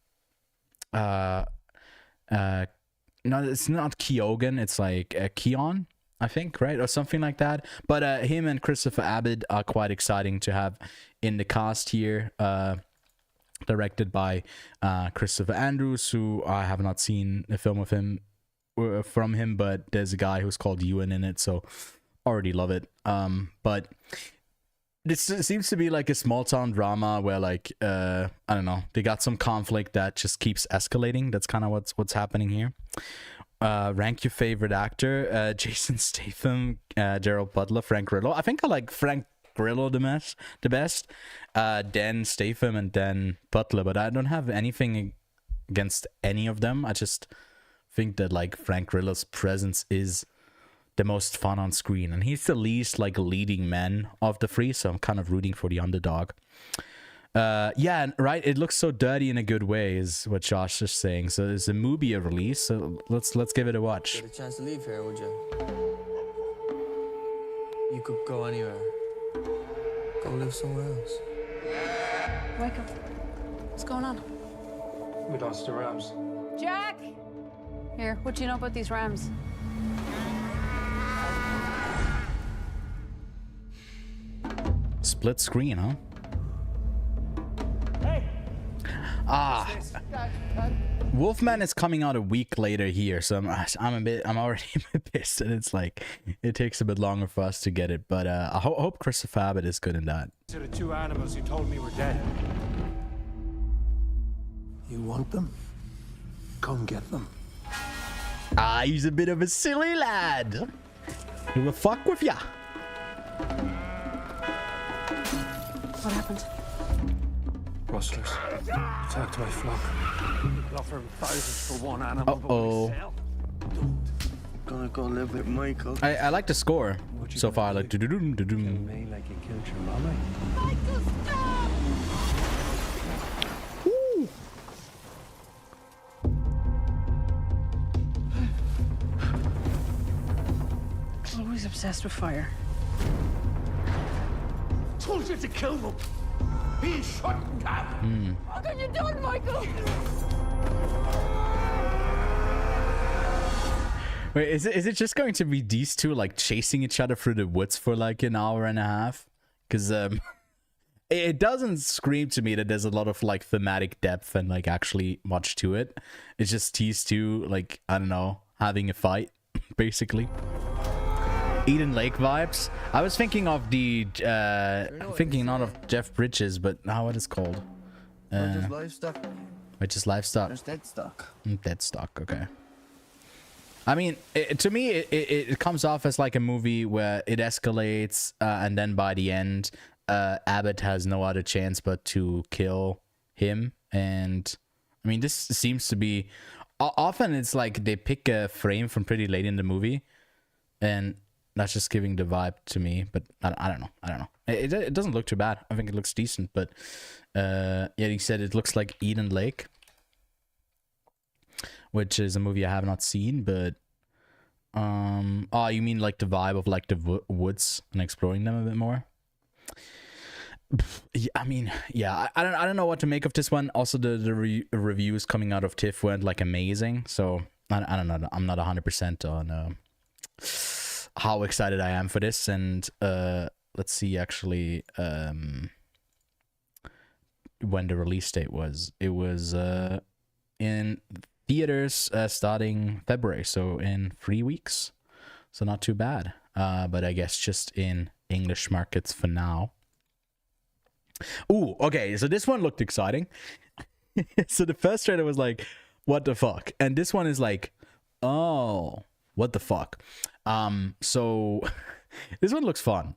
it's not Keoghan. It's like Keon, I think, right? Or something like that. But him and Christopher Abbott are quite exciting to have in the cast here. Directed by Christopher Andrews, who I have not seen a film of him from him, but there's a guy who's called Ewan in it, so already love it. But this seems to be like a small town drama where like I don't know, they got some conflict that just keeps escalating. That's kind of what's happening here. Rank your favorite actor: Jason Statham, Gerald Butler, Frank Grillo. I think I like Frank Grillo the best, then Statham, and then Butler. But I don't have anything against any of them. I just think that like Frank Grillo's presence is the most fun on screen, and he's the least like leading man of the three, so I'm kind of rooting for the underdog. Yeah, right, it looks so dirty in a good way is what Josh is saying. So there's a movie release, so let's give it a watch. Get a chance to leave here, would you? You could go anywhere. Go live somewhere else. Michael, what's going on? We lost the Rams. Jack! Here, what do you know about these Rams? Split screen, huh? Wolfman is coming out a week later here, so I'm already a bit pissed, and it's like it takes a bit longer for us to get it. But I hope Christopher Abbott is good in that. To the 2 animals you told me were dead. You want them? Come get them. He's a bit of a silly lad. He will fuck with ya. What happened? Rustlers. Attacked my flock. People offer thousands for one animal. Uh-oh. Gonna go live with Michael. I like the score so far. Like do-do-dum, do-dum. Me like you killed your mama. Michael, stop! Always obsessed with fire. Told you to kill them. He shouldn't have. How can you do it, Michael? Wait, is it just going to be these two like chasing each other through the woods for like an hour and a half? Because it doesn't scream to me that there's a lot of like thematic depth and like actually much to it. It's just these two, like, I don't know, having a fight basically. Eden Lake vibes. I was thinking of the thinking not of Jeff Bridges, but what is it called? Just livestock. Which is livestock. There's dead stock. Dead stock. Okay. I mean, to me, it comes off as like a movie where it escalates, and then by the end, Abbott has no other chance but to kill him. And I mean, this seems to be often it's like they pick a frame from pretty late in the movie, and that's just giving the vibe to me. But I don't know. It doesn't look too bad. I think it looks decent. But yeah, he said it looks like Eden Lake, which is a movie I have not seen. But oh, you mean like the vibe of like the woods and exploring them a bit more? Yeah, I mean, yeah, I don't know what to make of this one. Also, the reviews coming out of TIFF weren't like amazing, so I don't know. I'm not 100% on how excited I am for this. And let's see actually when the release date was. It was in theaters starting February, so in 3 weeks, so not too bad. But I guess just in English markets for now. Ooh, okay, so this one looked exciting. So the first trailer was like, what the fuck? And this one is like, oh, what the fuck? So This one looks fun.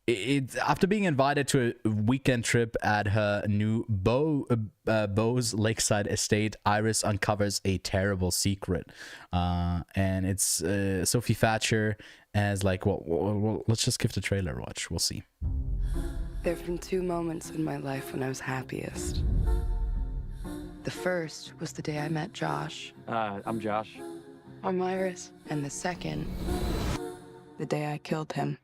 It's after being invited to a weekend trip at her new Beau's lakeside estate, Iris uncovers a terrible secret. And it's Sophie Thatcher as like, well, let's just give the trailer a watch. We'll see. There have been 2 moments in my life when I was happiest. The first was the day I met Josh. I'm Josh. I'm Iris. And the second, the day I killed him.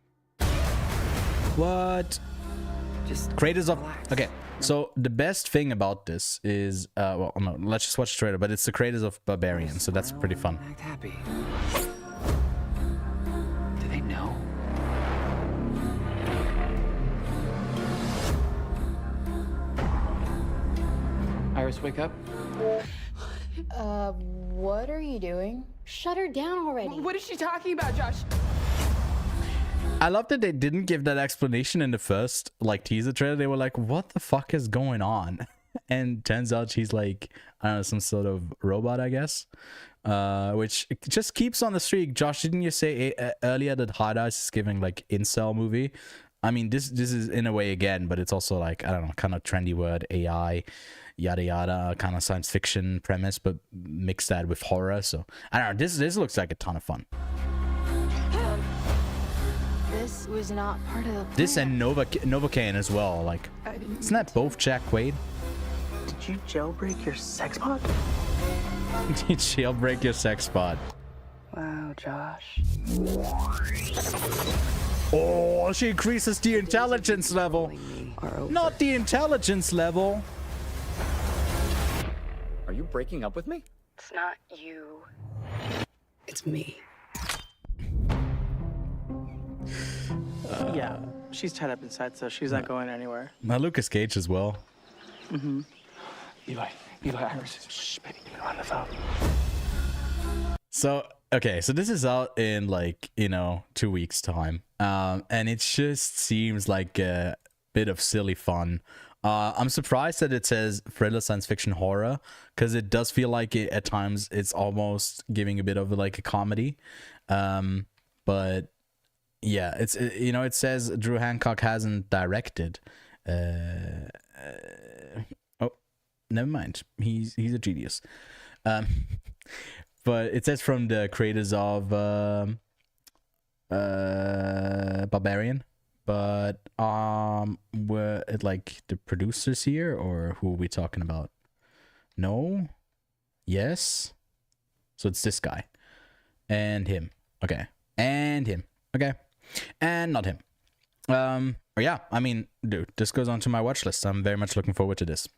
What? Just creators of relax. Okay, so the best thing about this is well, no, let's just watch the trailer, but it's the creators of Barbarian, so that's pretty fun. Act happy. Do they know? Iris, wake up. What are you doing? Shut her down already. What is she talking about, Josh? I love that they didn't give that explanation in the first like teaser trailer. They were like, what the fuck is going on? And turns out she's like, I don't know, some sort of robot, I guess. Which just keeps on the streak. Josh, didn't you say earlier that Hard Eyes is giving like incel movie? I mean, this is in a way again, but it's also like, I don't know, kind of trendy word, AI, yada yada, kind of science fiction premise, but mix that with horror. So I don't know, this looks like a ton of fun. This was not part of the plan. This and Novocaine as well. Like, isn't that both Jack Quaid? Did you jailbreak your sex bot? Did you jailbreak your sex bot? Wow, Josh. Oh, she increases the intelligence level. Not the intelligence level. Are you breaking up with me? It's not you. It's me. Yeah, she's tied up inside, so she's not going anywhere. Now Lucas Cage as well. Mm-hmm. Eli, Iris. Shh, baby, on the phone. So, okay, so this is out in like, 2 weeks time. And it just seems like a bit of silly fun. I'm surprised that it says thriller, science fiction, horror, because it does feel like at times it's almost giving a bit of like a comedy. But yeah, it says Drew Hancock hasn't directed. Oh, never mind. He's a genius. But it says from the creators of Barbarian. But were it like the producers here, or who are we talking about? No? Yes? So it's this guy. And him. Okay. And him. Okay. And not him. Yeah, I mean, dude, this goes on to my watch list. I'm very much looking forward to this.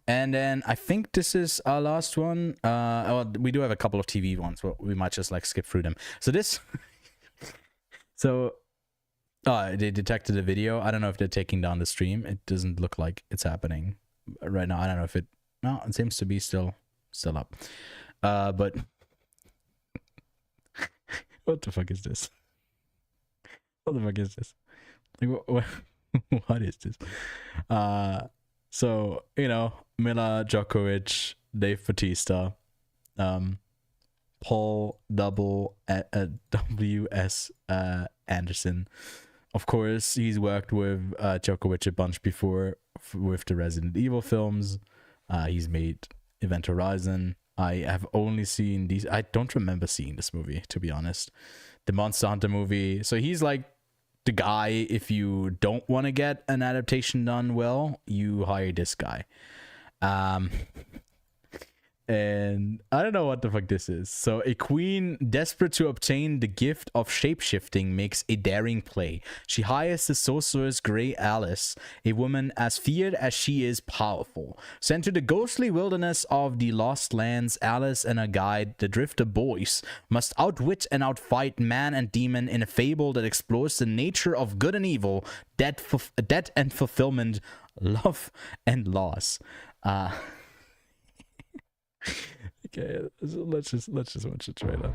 And then I think this is our last one. Well, we do have a couple of TV ones, but we might just like skip through them. So this... So... Oh, they detected a video. I don't know if they're taking down the stream. It doesn't look like it's happening right now. I don't know if it... No, it seems to be still up. But... What the fuck is this? What the fuck is this? Like, what is this? So, Mila Djokovic, Dave Bautista, Paul W.S. Anderson. Of course, he's worked with Djokovic a bunch before with the Resident Evil films. He's made Event Horizon. I have only seen these. I don't remember seeing this movie, to be honest. The Monster Hunter movie. So he's like the guy, if you don't want to get an adaptation done well, you hire this guy. And I don't know what the fuck this is. So a queen desperate to obtain the gift of shapeshifting makes a daring play. She hires the sorceress Grey Alice, a woman as feared as she is powerful. Sent to the ghostly wilderness of the Lost Lands, Alice and her guide, the Drifter Boyce, must outwit and outfight man and demon in a fable that explores the nature of good and evil, death and fulfillment, love and loss. Okay, so let's just watch the trailer.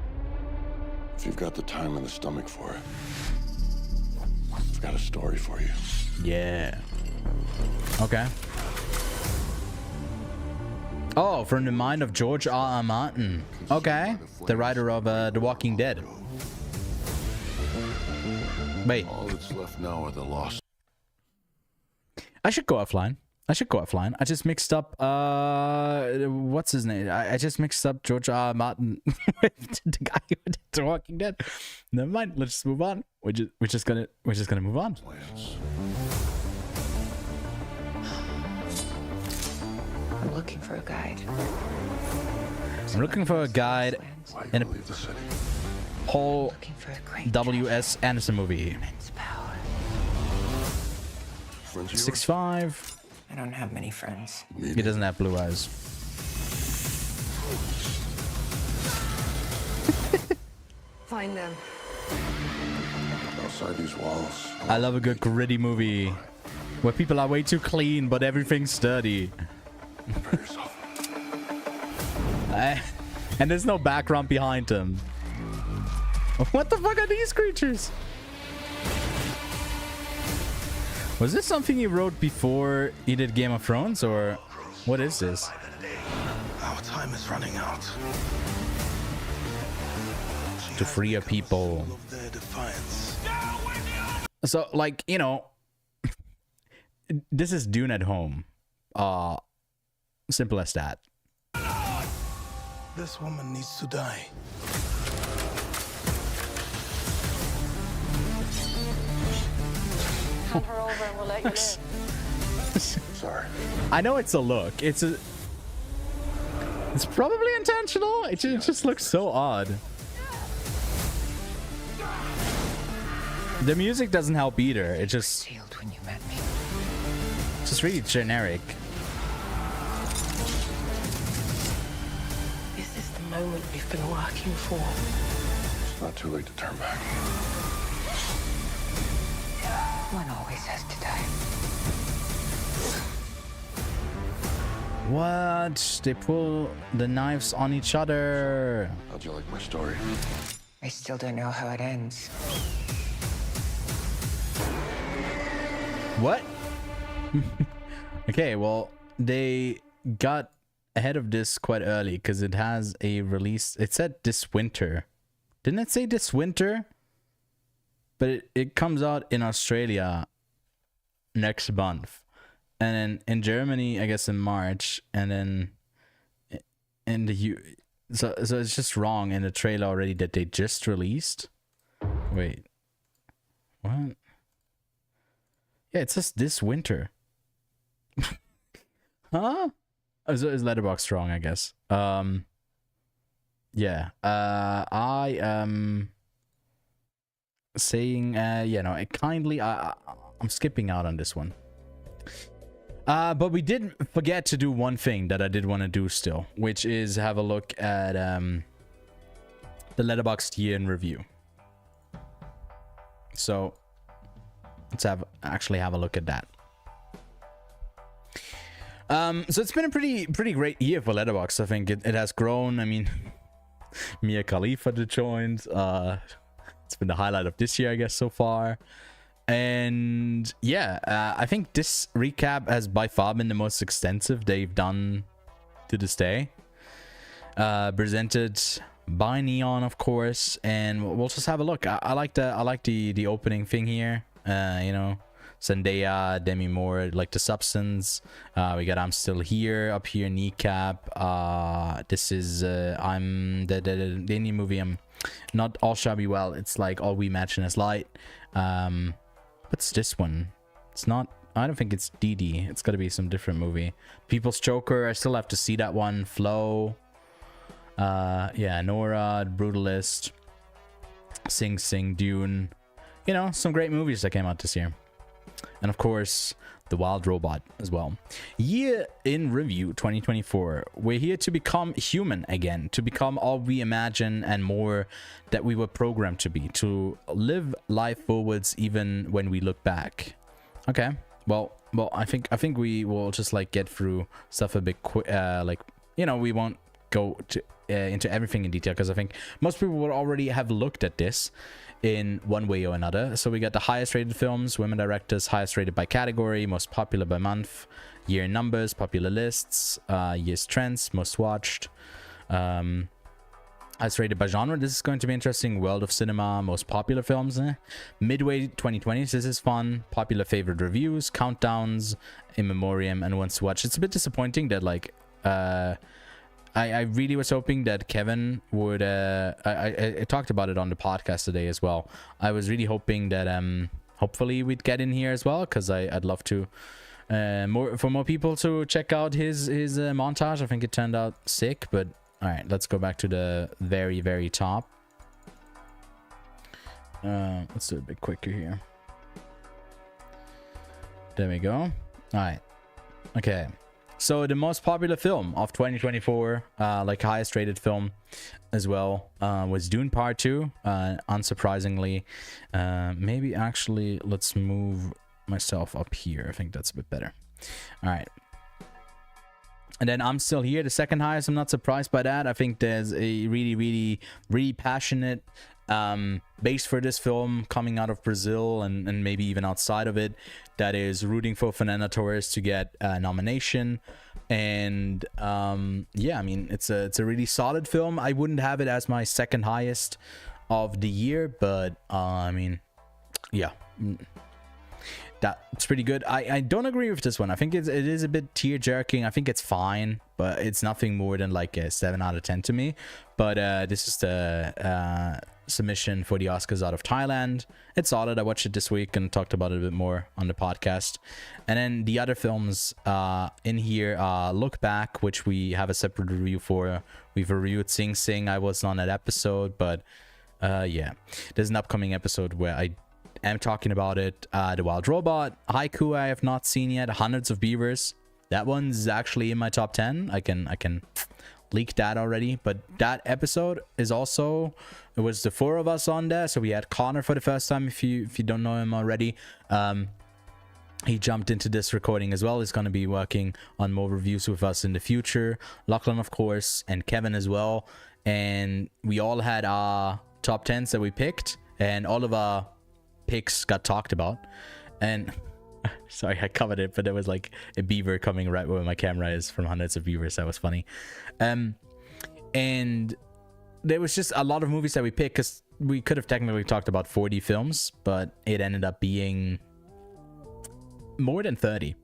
If you've got the time and the stomach for it, I've got a story for you. Yeah. Okay. Oh, from the mind of George R.R. Martin. Okay. The writer of The Walking Dead. Wait. All that's left now are the lost. I should go offline. I just mixed up what's his name? I just mixed up George R. R. Martin with the guy who did The Walking Dead. Never mind. Let's just move on. We're just gonna move on. I'm looking for a guide. I'm looking for a guide in a Paul W.S. Anderson movie. 6'5". I don't have many friends. He doesn't have blue eyes. Find them. Outside these walls. I love a good gritty movie where people are way too clean, but everything's dirty. And there's no background behind him. What the fuck are these creatures? Was this something he wrote before he did Game of Thrones, or what is this? Our time is running out. To free a people. So, like, you know, this is Dune at home. Simple as that. This woman needs to die. Hand her over and we'll let you live. Sorry. I know it's a look. It's probably intentional. It just looks so odd. The music doesn't help either. It just When you met me. it's just really generic. This is the moment we've been working for. It's not too late to turn back. One always has to die. What? They pull the knives on each other. How'd you like my story? I still don't know how it ends. What? Okay, well, they got ahead of this quite early because it has a release. It said this winter. Didn't it say this winter? But it comes out in Australia next month. And then in Germany, I guess in March. And then in the so it's just wrong in the trailer already that they just released. Wait. What? Yeah, it says this winter. Huh? Oh, so is Letterboxd wrong, I guess. Yeah. I am saying I'm skipping out on this one. But we did forget to do one thing that I did want to do still, which is have a look at the Letterboxd year in review. So let's actually have a look at that. So it's been a pretty great year for Letterboxd. I think it has grown. I mean, Mia Khalifa joined. It's been the highlight of this year, I guess, so far. And yeah, I think this recap has by far been the most extensive they've done to this day. Presented by Neon, of course, and we'll just have a look. I like the opening thing here. You know, Zendaya, Demi Moore, like the substance. We got I'm Still Here up here, Kneecap. This is I'm the indie movie. I'm not All Shall Be Well. It's like All We Imagine Is Light. What's this one? It's not. I don't think it's DD. It's got to be some different movie. People's Joker. I still have to see that one. Flow. Yeah, Nora, Brutalist, Sing Sing, Dune. You know, some great movies that came out this year. And of course, The Wild Robot as well. Year in review 2024. We're here to become human again, to become all we imagine and more that we were programmed to be, to live life forwards even when we look back. Okay. Well, I think we will just like get through stuff a bit quick. Like, you know, we won't go to into everything in detail because I think most people will already have looked at this in one way or another. So we got the highest rated films, women directors, highest rated by category, most popular by month, year in numbers, popular lists, year's trends, most watched. As rated by genre, this is going to be interesting. World of Cinema, most popular films. Midway 2020s, this is fun. Popular favorite reviews, countdowns, in memoriam, and ones to watch. It's a bit disappointing that like I really was hoping that Kevin would I talked about it on the podcast today as well. I was really hoping that hopefully we'd get in here as well, because I'd love to more people to check out his montage. I think it turned out sick. But all right, let's go back to the very top. Let's do it a bit quicker here. There we go. All right. Okay. So the most popular film of 2024, like highest rated film as well, was Dune Part 2. Unsurprisingly, maybe actually let's move myself up here. I think that's a bit better. All right. And then I'm Still Here, the second highest. I'm not surprised by that. I think there's a really passionate base for this film coming out of Brazil and maybe even outside of it, that is rooting for Fernanda Torres to get a nomination. And yeah, I mean, it's a really solid film. I wouldn't have it as my second highest of the year, but I mean, yeah, that's pretty good. I don't agree with this one. I think it is a bit tear jerking. I think it's fine, but it's nothing more than like a 7 out of 10 to me. But this is the submission for the Oscars out of Thailand. It's solid. I watched it this week and talked about it a bit more on the podcast. And then the other films in here, Look Back, which we have a separate review for. We've reviewed Sing Sing. I was on that episode, but yeah, there's an upcoming episode where I am talking about it. The Wild Robot, Haiku, I have not seen yet. Hundreds of Beavers, that one's actually in my top 10. I can leak that already. But that episode is also, it was the 4 of us on there. So we had Connor for the first time, if you don't know him already. He jumped into this recording as well. He's going to be working on more reviews with us in the future. Lachlan, of course, and Kevin as well. And we all had our top 10s that we picked, and all of our picks got talked about. And sorry, I covered it, but there was like a beaver coming right where my camera is from Hundreds of Beavers. That was funny. And there was just a lot of movies that we picked, because we could have technically talked about 40 films, but it ended up being more than 30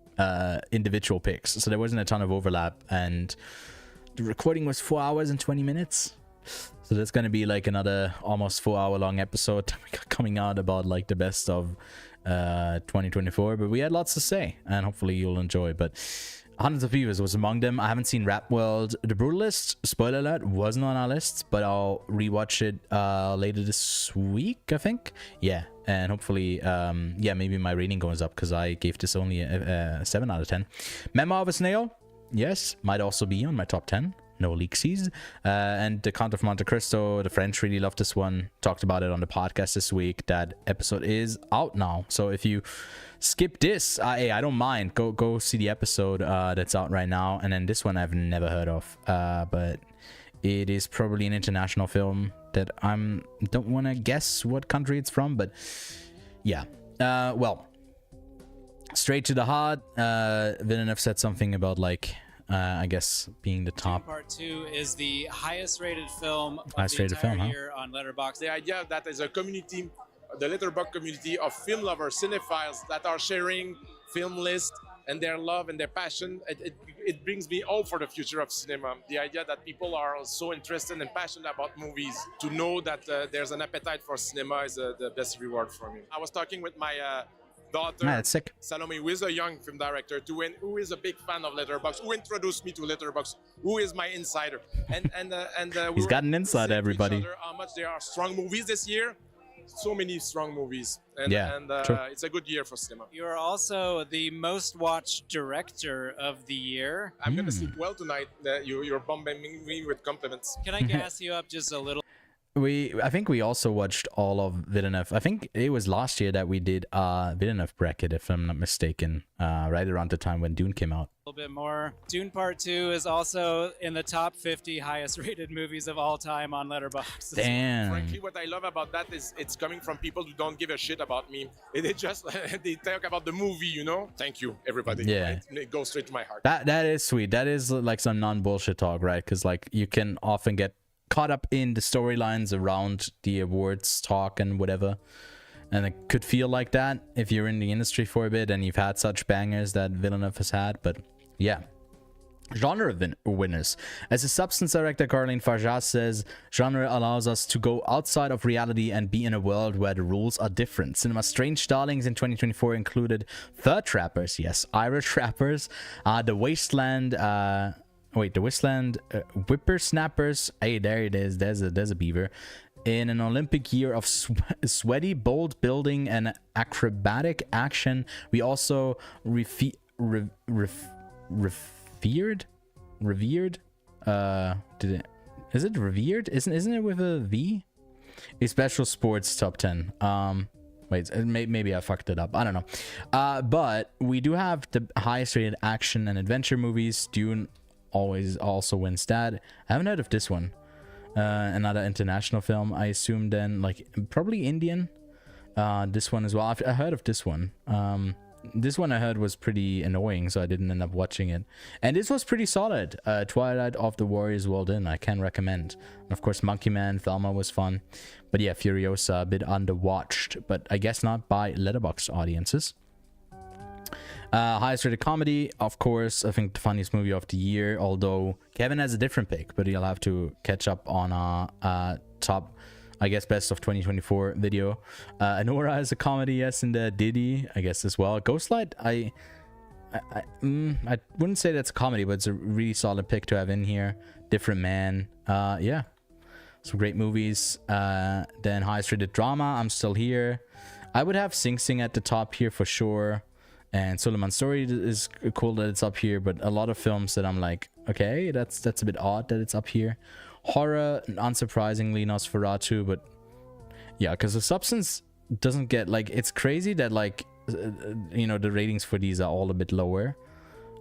individual picks. So there wasn't a ton of overlap, and the recording was 4 hours and 20 minutes. So that's going to be like another almost 4 hour long episode coming out about like the best of 2024. But we had lots to say, and hopefully you'll enjoy. But Hundreds of Beavers was among them. I haven't seen Rap World. The Brutalist, spoiler alert, wasn't on our list, but I'll rewatch it later this week, I think. Yeah, and hopefully, yeah, maybe my rating goes up, because I gave this only a 7 out of 10. Memoir of a Snail, yes, might also be on my top 10. No leaksies. And The Count of Monte Cristo, the French really loved this one. Talked about it on the podcast this week. That episode is out now. So if you skip this, hey, I don't mind. Go see the episode that's out right now. And then this one I've never heard of. But it is probably an international film that don't want to guess what country it's from. But yeah. Well, straight to the heart. Villeneuve said something about like, I guess being the top. Part 2 is the highest rated film of Highest the rated entire film, huh? year on Letterboxd. The idea that there's a community, the Letterboxd community of film lovers, cinephiles that are sharing film lists and their love and their passion, it brings me hope for the future of cinema. The idea that people are so interested and passionate about movies, to know that there's an appetite for cinema is the best reward for me. I was talking with my daughter, that's sick. Salome, who is a young film director too, and who is a big fan of Letterboxd, who introduced me to Letterboxd, who is my insider. And He's got an insider, everybody. How much there are strong movies this year. So many strong movies. And, yeah, it's a good year for cinema. You are also the most watched director of the year. I'm going to sleep well tonight. You're bombarding me with compliments. Can I gas you up just a little? I think we also watched all of Villeneuve. I think it was last year that we did Villeneuve bracket, if I'm not mistaken, right around the time when Dune came out. A little bit more. Dune Part 2 is also in the top 50 highest rated movies of all time on Letterboxd. Damn. Frankly, what I love about that is it's coming from people who don't give a shit about me. They just they talk about the movie, you know. Thank you, everybody. Yeah. It goes straight to my heart. That is sweet. That is like some non-bullshit talk, right? Because like you can often get caught up in the storylines around the awards talk and whatever. And it could feel like that if you're in the industry for a bit and you've had such bangers that Villeneuve has had. But yeah. Genre winners. As a Substance director, Caroline Farjas says, genre allows us to go outside of reality and be in a world where the rules are different. Cinema's strange darlings in 2024 included Third Trappers, yes, Irish Rappers, The Wasteland, Whippersnappers. Hey, there it is. There's a beaver. In an Olympic year of sweaty, bold building and acrobatic action, we also revered is it revered, isn't it with a V? A special sports top 10. Wait, maybe I fucked it up, I don't know. But we do have the highest rated action and adventure movies. Dune always also wins that. I haven't heard of this one. Another international film, I assume, then, like, probably Indian. This one as well. I heard of this one. This one I heard was pretty annoying, so I didn't end up watching it. And this was pretty solid. Twilight of the Warriors World In, I can recommend. And of course, Monkey Man, Thelma was fun. But yeah, Furiosa, a bit underwatched, but I guess not by Letterboxd audiences. Highest rated comedy, of course, I think the funniest movie of the year, although Kevin has a different pick, but he'll have to catch up on our top, I guess, best of 2024 video. Nora is a comedy, yes, and Diddy, I guess, as well. Ghostlight, I wouldn't say that's a comedy, but it's a really solid pick to have in here. Different Man, yeah, some great movies. Then highest rated drama, I'm Still Here. I would have Sing Sing at the top here for sure. And Suleiman's Story is cool that it's up here, but a lot of films that I'm like, okay, that's a bit odd that it's up here. Horror, unsurprisingly, Nosferatu, but yeah, because the Substance doesn't get, like, it's crazy that, like, you know, the ratings for these are all a bit lower,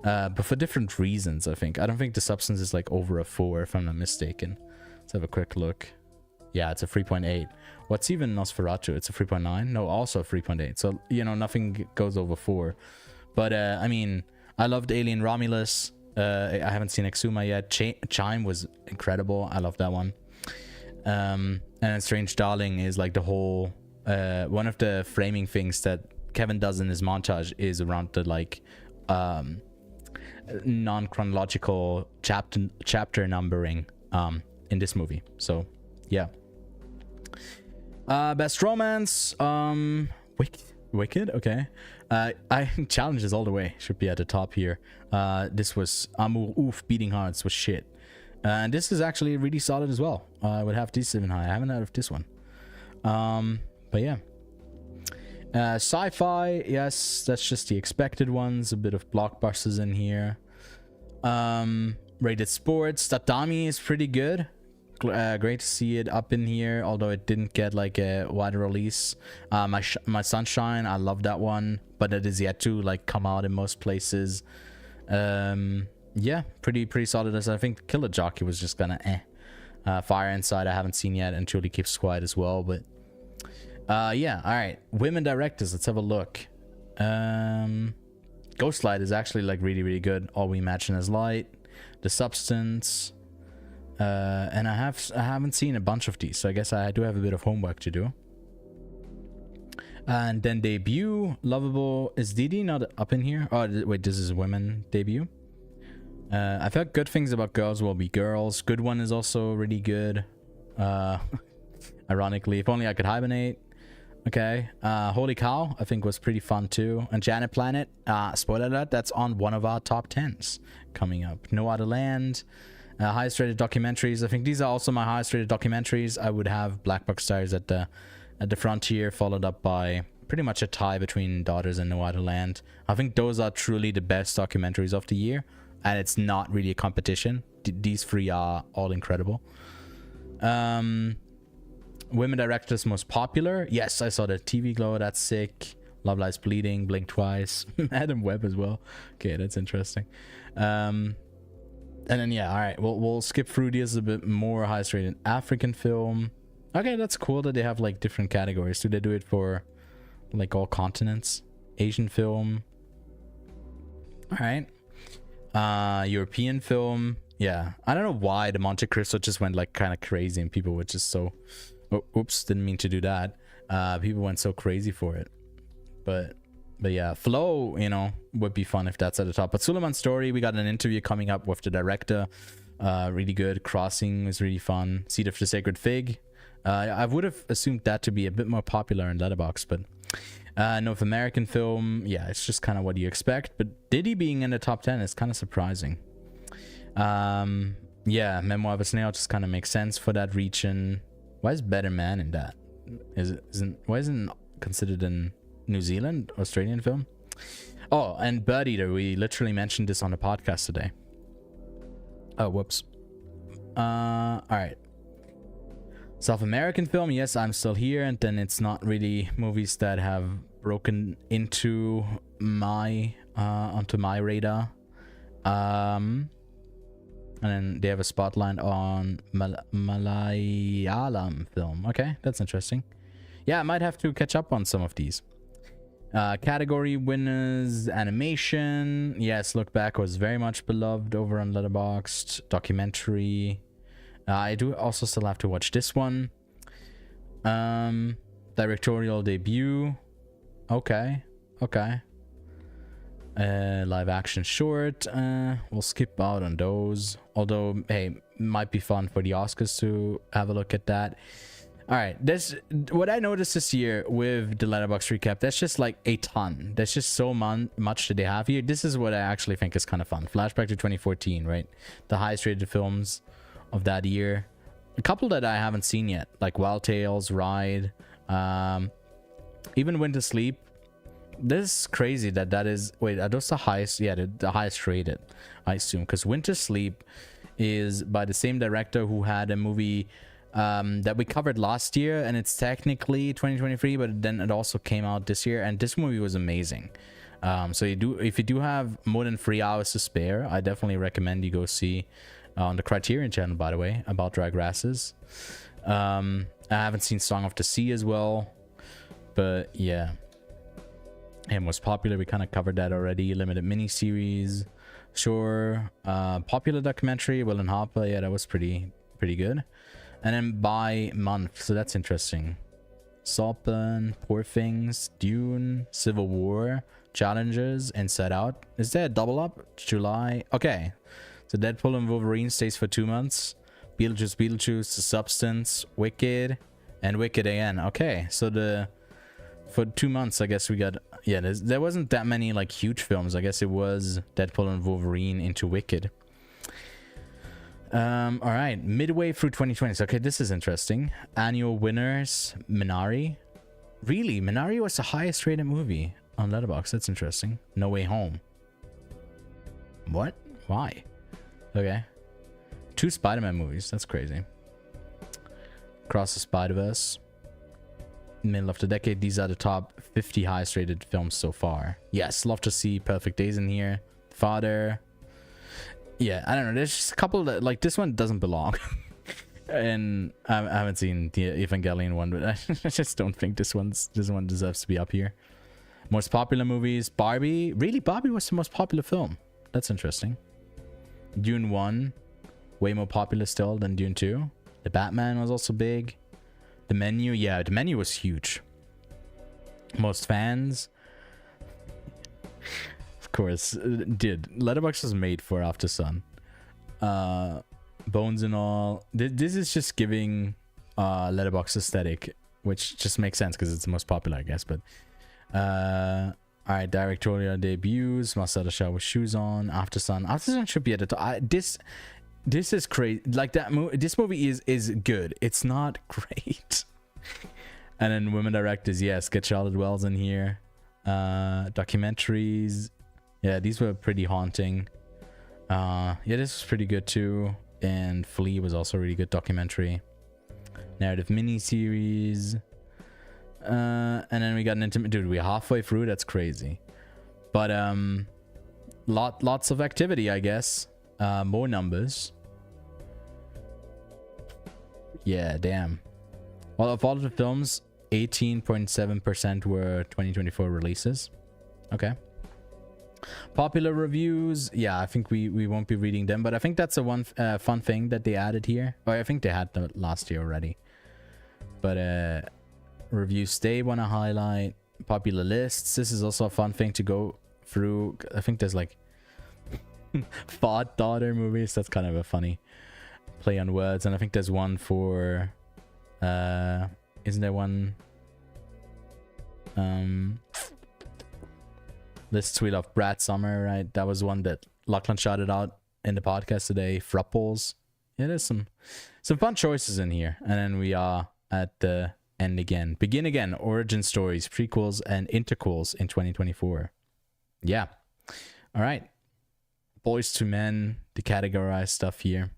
but for different reasons, I think. I don't think the Substance is like over a 4, if I'm not mistaken. Let's have a quick look. Yeah, it's a 3.8. What's even Nosferatu? It's a 3.9? No, also a 3.8. So, you know, nothing goes over 4. But, I mean, I loved Alien Romulus. I haven't seen Exuma yet. Chime was incredible. I love that one. And Strange Darling is like the whole... one of the framing things that Kevin does in his montage is around the, like, non-chronological chapter numbering in this movie. So, yeah. Best romance, Wicked, okay. Challenges all the way should be at the top here. This was Amour Ouf, Beating Hearts was shit. And this is actually really solid as well. I would have this even high. I haven't heard of this one. But yeah. Sci-fi, yes, that's just the expected ones. A bit of blockbusters in here. Rated sports, Tatami is pretty good. Great to see it up in here, although it didn't get like a wide release. My Sunshine, I love that one, but it is yet to like come out in most places. Yeah, pretty solid. As I think Killer Jockey was just gonna Fire Inside I haven't seen yet, and Truly Keeps Quiet as well. But yeah, all right, women directors, let's have a look. Ghostlight is actually like really good. All We Imagine Is Light, The Substance. And I haven't seen a bunch of these, so I guess I do have a bit of homework to do. And then debut, Lovable. Is Didi not up in here? Oh wait, this is women debut. I've heard good things about Girls Will Be Girls. Good One is also really good. Ironically, If Only I Could Hibernate. Okay. Holy Cow, I think was pretty fun too. And Janet Planet, spoiler alert, that's on one of our top 10s coming up. No Other Land. Highest rated documentaries. I think these are also my highest rated documentaries. I would have Black Box Stars at the frontier, followed up by pretty much a tie between Daughters and No Other Land. I think those are truly the best documentaries of the year, and it's not really a competition. These three are all incredible. Women directors most popular. Yes, I saw the TV Glow. That's sick. Love Lies Bleeding, Blink Twice. Adam Webb as well. Okay, that's interesting. And then yeah, all right, we'll skip through these a bit more. Highest rated African film. Okay, that's cool that they have like different categories. Do they do it for like all continents? Asian film. All right. European film. Yeah, I don't know why the Monte Cristo just went like kind of crazy and people were just so, oh, oops, didn't mean to do that. People went so crazy for it. But yeah, Flow, you know, would be fun if that's at the top. But Suleiman's Story, we got an interview coming up with the director. Really good. Crossing was really fun. Seed of the Sacred Fig. I would have assumed that to be a bit more popular in Letterboxd, but North American film, yeah, it's just kind of what you expect. But Diddy being in the top 10 is kind of surprising. Yeah, Memoir of a Snail just kind of makes sense for that region. Why is Better Man in that? Why isn't it considered in New Zealand, Australian film? Oh, and Bird Eater, we literally mentioned this on the podcast today. Oh, whoops. All right. South American film, yes, I'm Still Here, and then it's not really movies that have broken into my onto my radar. And then they have a spotlight on Malayalam film. Okay, that's interesting. Yeah, I might have to catch up on some of these. Category winners, animation. Yes, Look Back was very much beloved over on Letterboxd. Documentary. I do also still have to watch this one. Directorial debut. Okay. Live action short. We'll skip out on those. Although, hey, might be fun for the Oscars to have a look at that. All right, what I noticed this year with the Letterboxd recap, that's just like a ton. There's just so much that they have here. This is what I actually think is kind of fun. Flashback to 2014, right? The highest rated films of that year. A couple that I haven't seen yet, like Wild Tales, Ride, even Winter Sleep. This is crazy that is, wait, are those the highest? Yeah, the highest rated, I assume, because Winter Sleep is by the same director who had a movie that we covered last year, and it's technically 2023, but then it also came out this year, and this movie was amazing. So if you do have more than 3 hours to spare, I definitely recommend you go see on the Criterion channel, by the way, About Dry Grasses. I haven't seen Song of the Sea as well, but yeah. And Most Popular, we kind of covered that already. Limited miniseries, sure. Popular documentary, Will and Harper, yeah, that was pretty good. And then by month, so that's interesting. Saltburn, Poor Things, Dune, Civil War, Challengers, Inside Out. Is there a double up? July. Okay. So Deadpool and Wolverine stays for 2 months. Beetlejuice, The Substance, Wicked, and Wicked again. Okay. So for 2 months, I guess we got, yeah, there wasn't that many like huge films. I guess it was Deadpool and Wolverine into Wicked. All right, midway through 2020. So, okay, this is interesting. Annual winners, Minari. Really? Minari was the highest rated movie on Letterboxd. That's interesting. No Way Home. What? Why? Okay. 2 Spider-Man movies. That's crazy. Across the Spider-Verse. Middle of the decade. These are the top 50 highest rated films so far. Yes, love to see Perfect Days in here. Father. Yeah, I don't know. There's just a couple that, like, this one doesn't belong. And I haven't seen the Evangelion one, but I just don't think this one deserves to be up here. Most popular movies, Barbie. Really, Barbie was the most popular film. That's interesting. Dune 1, way more popular still than Dune 2. The Batman was also big. The Menu, yeah, The Menu was huge. Most fans. Of course, dude, Letterboxd was made for After Sun. Bones and All. This is just giving Letterboxd aesthetic, which just makes sense because it's the most popular, I guess. But all right, directorial debuts. Marcel Shaw with Shoes On. After Sun. After Sun should be at the top. This is crazy. Like that movie. This movie is good. It's not great. And then women directors. Yes, get Charlotte Wells in here. Documentaries. Yeah, these were pretty haunting. Yeah, this was pretty good too. And Flea was also a really good documentary. Narrative miniseries. And then we got an intimate. Dude, we're halfway through. That's crazy. But lots of activity, I guess. More numbers. Yeah, damn. Well, of all of the films, 18.7% were 2024 releases. Okay. Popular reviews, yeah, I think we won't be reading them, but I think that's a fun thing that they added here. Or I think they had them last year already. But reviews they want to highlight. Popular lists, this is also a fun thing to go through. I think there's like father movies. That's kind of a funny play on words. And I think there's one for isn't there one lists we love? Brad Summer, right? That was one that Lachlan shouted out in the podcast today. Frupples. Yeah, there's some fun choices in here. And then we are at the end again. Begin again. Origin stories, prequels, and interquels in 2024. Yeah. All right. Boys to Men, the categorized stuff here.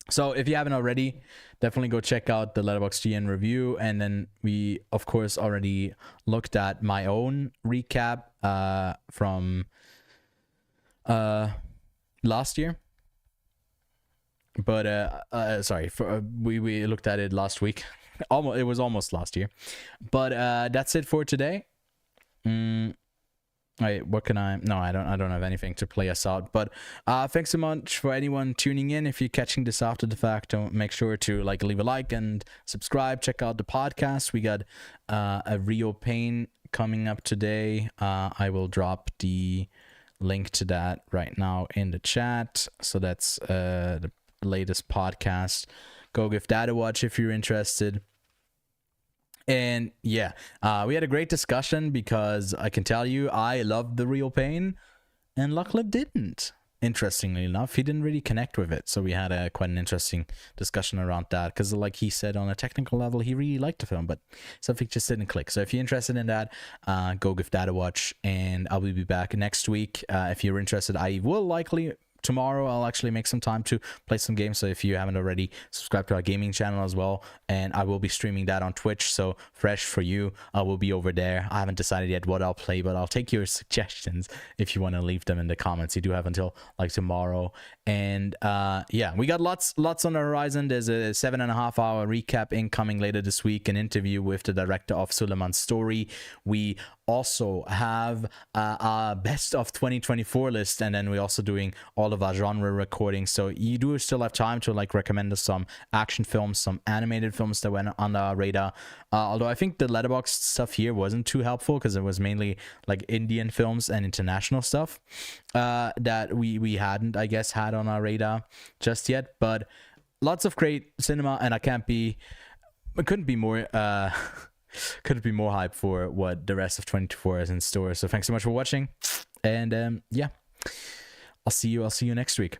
So if you haven't already, definitely go check out the Letterboxd GN review. And then we, of course, already looked at my own recap from last year. But sorry, we looked at it last week. It was almost last year. But that's it for today. Wait, what can I? No, I don't have anything to play us out. But thanks so much for anyone tuning in. If you're catching this after the fact, don't make sure to leave a like and subscribe. Check out the podcast. We got a Real Pain coming up today. I will drop the link to that right now in the chat. So that's the latest podcast. Go give that a watch if you're interested. And yeah, we had a great discussion because I can tell you I loved The Real Pain and Lachlan didn't. Interestingly enough, he didn't really connect with it. So we had quite an interesting discussion around that because like he said, on a technical level, he really liked the film, but something just didn't click. So if you're interested in that, go give that a watch, and I will be back next week. If you're interested, I will likely... Tomorrow I'll actually make some time to play some games, so if you haven't already, subscribe to our gaming channel as well, and I will be streaming that on Twitch, so fresh for you. I will be over there. I haven't decided yet what I'll play, but I'll take your suggestions if you want to leave them in the comments. You do have until like tomorrow. And yeah, we got lots on the horizon. There's a 7.5 hour recap incoming later this week, an interview with the director of Suleiman's Story. We also have our best of 2024 list, and then we're also doing all of our genre recordings, so you do still have time to recommend us some action films, some animated films that went on our radar, although I think the Letterboxd stuff here wasn't too helpful because it was mainly Indian films and international stuff that we hadn't, I guess, had on our radar just yet. But lots of great cinema, and I couldn't be more hyped for what the rest of 2024 is in store. So thanks so much for watching, and yeah, I'll see you next week.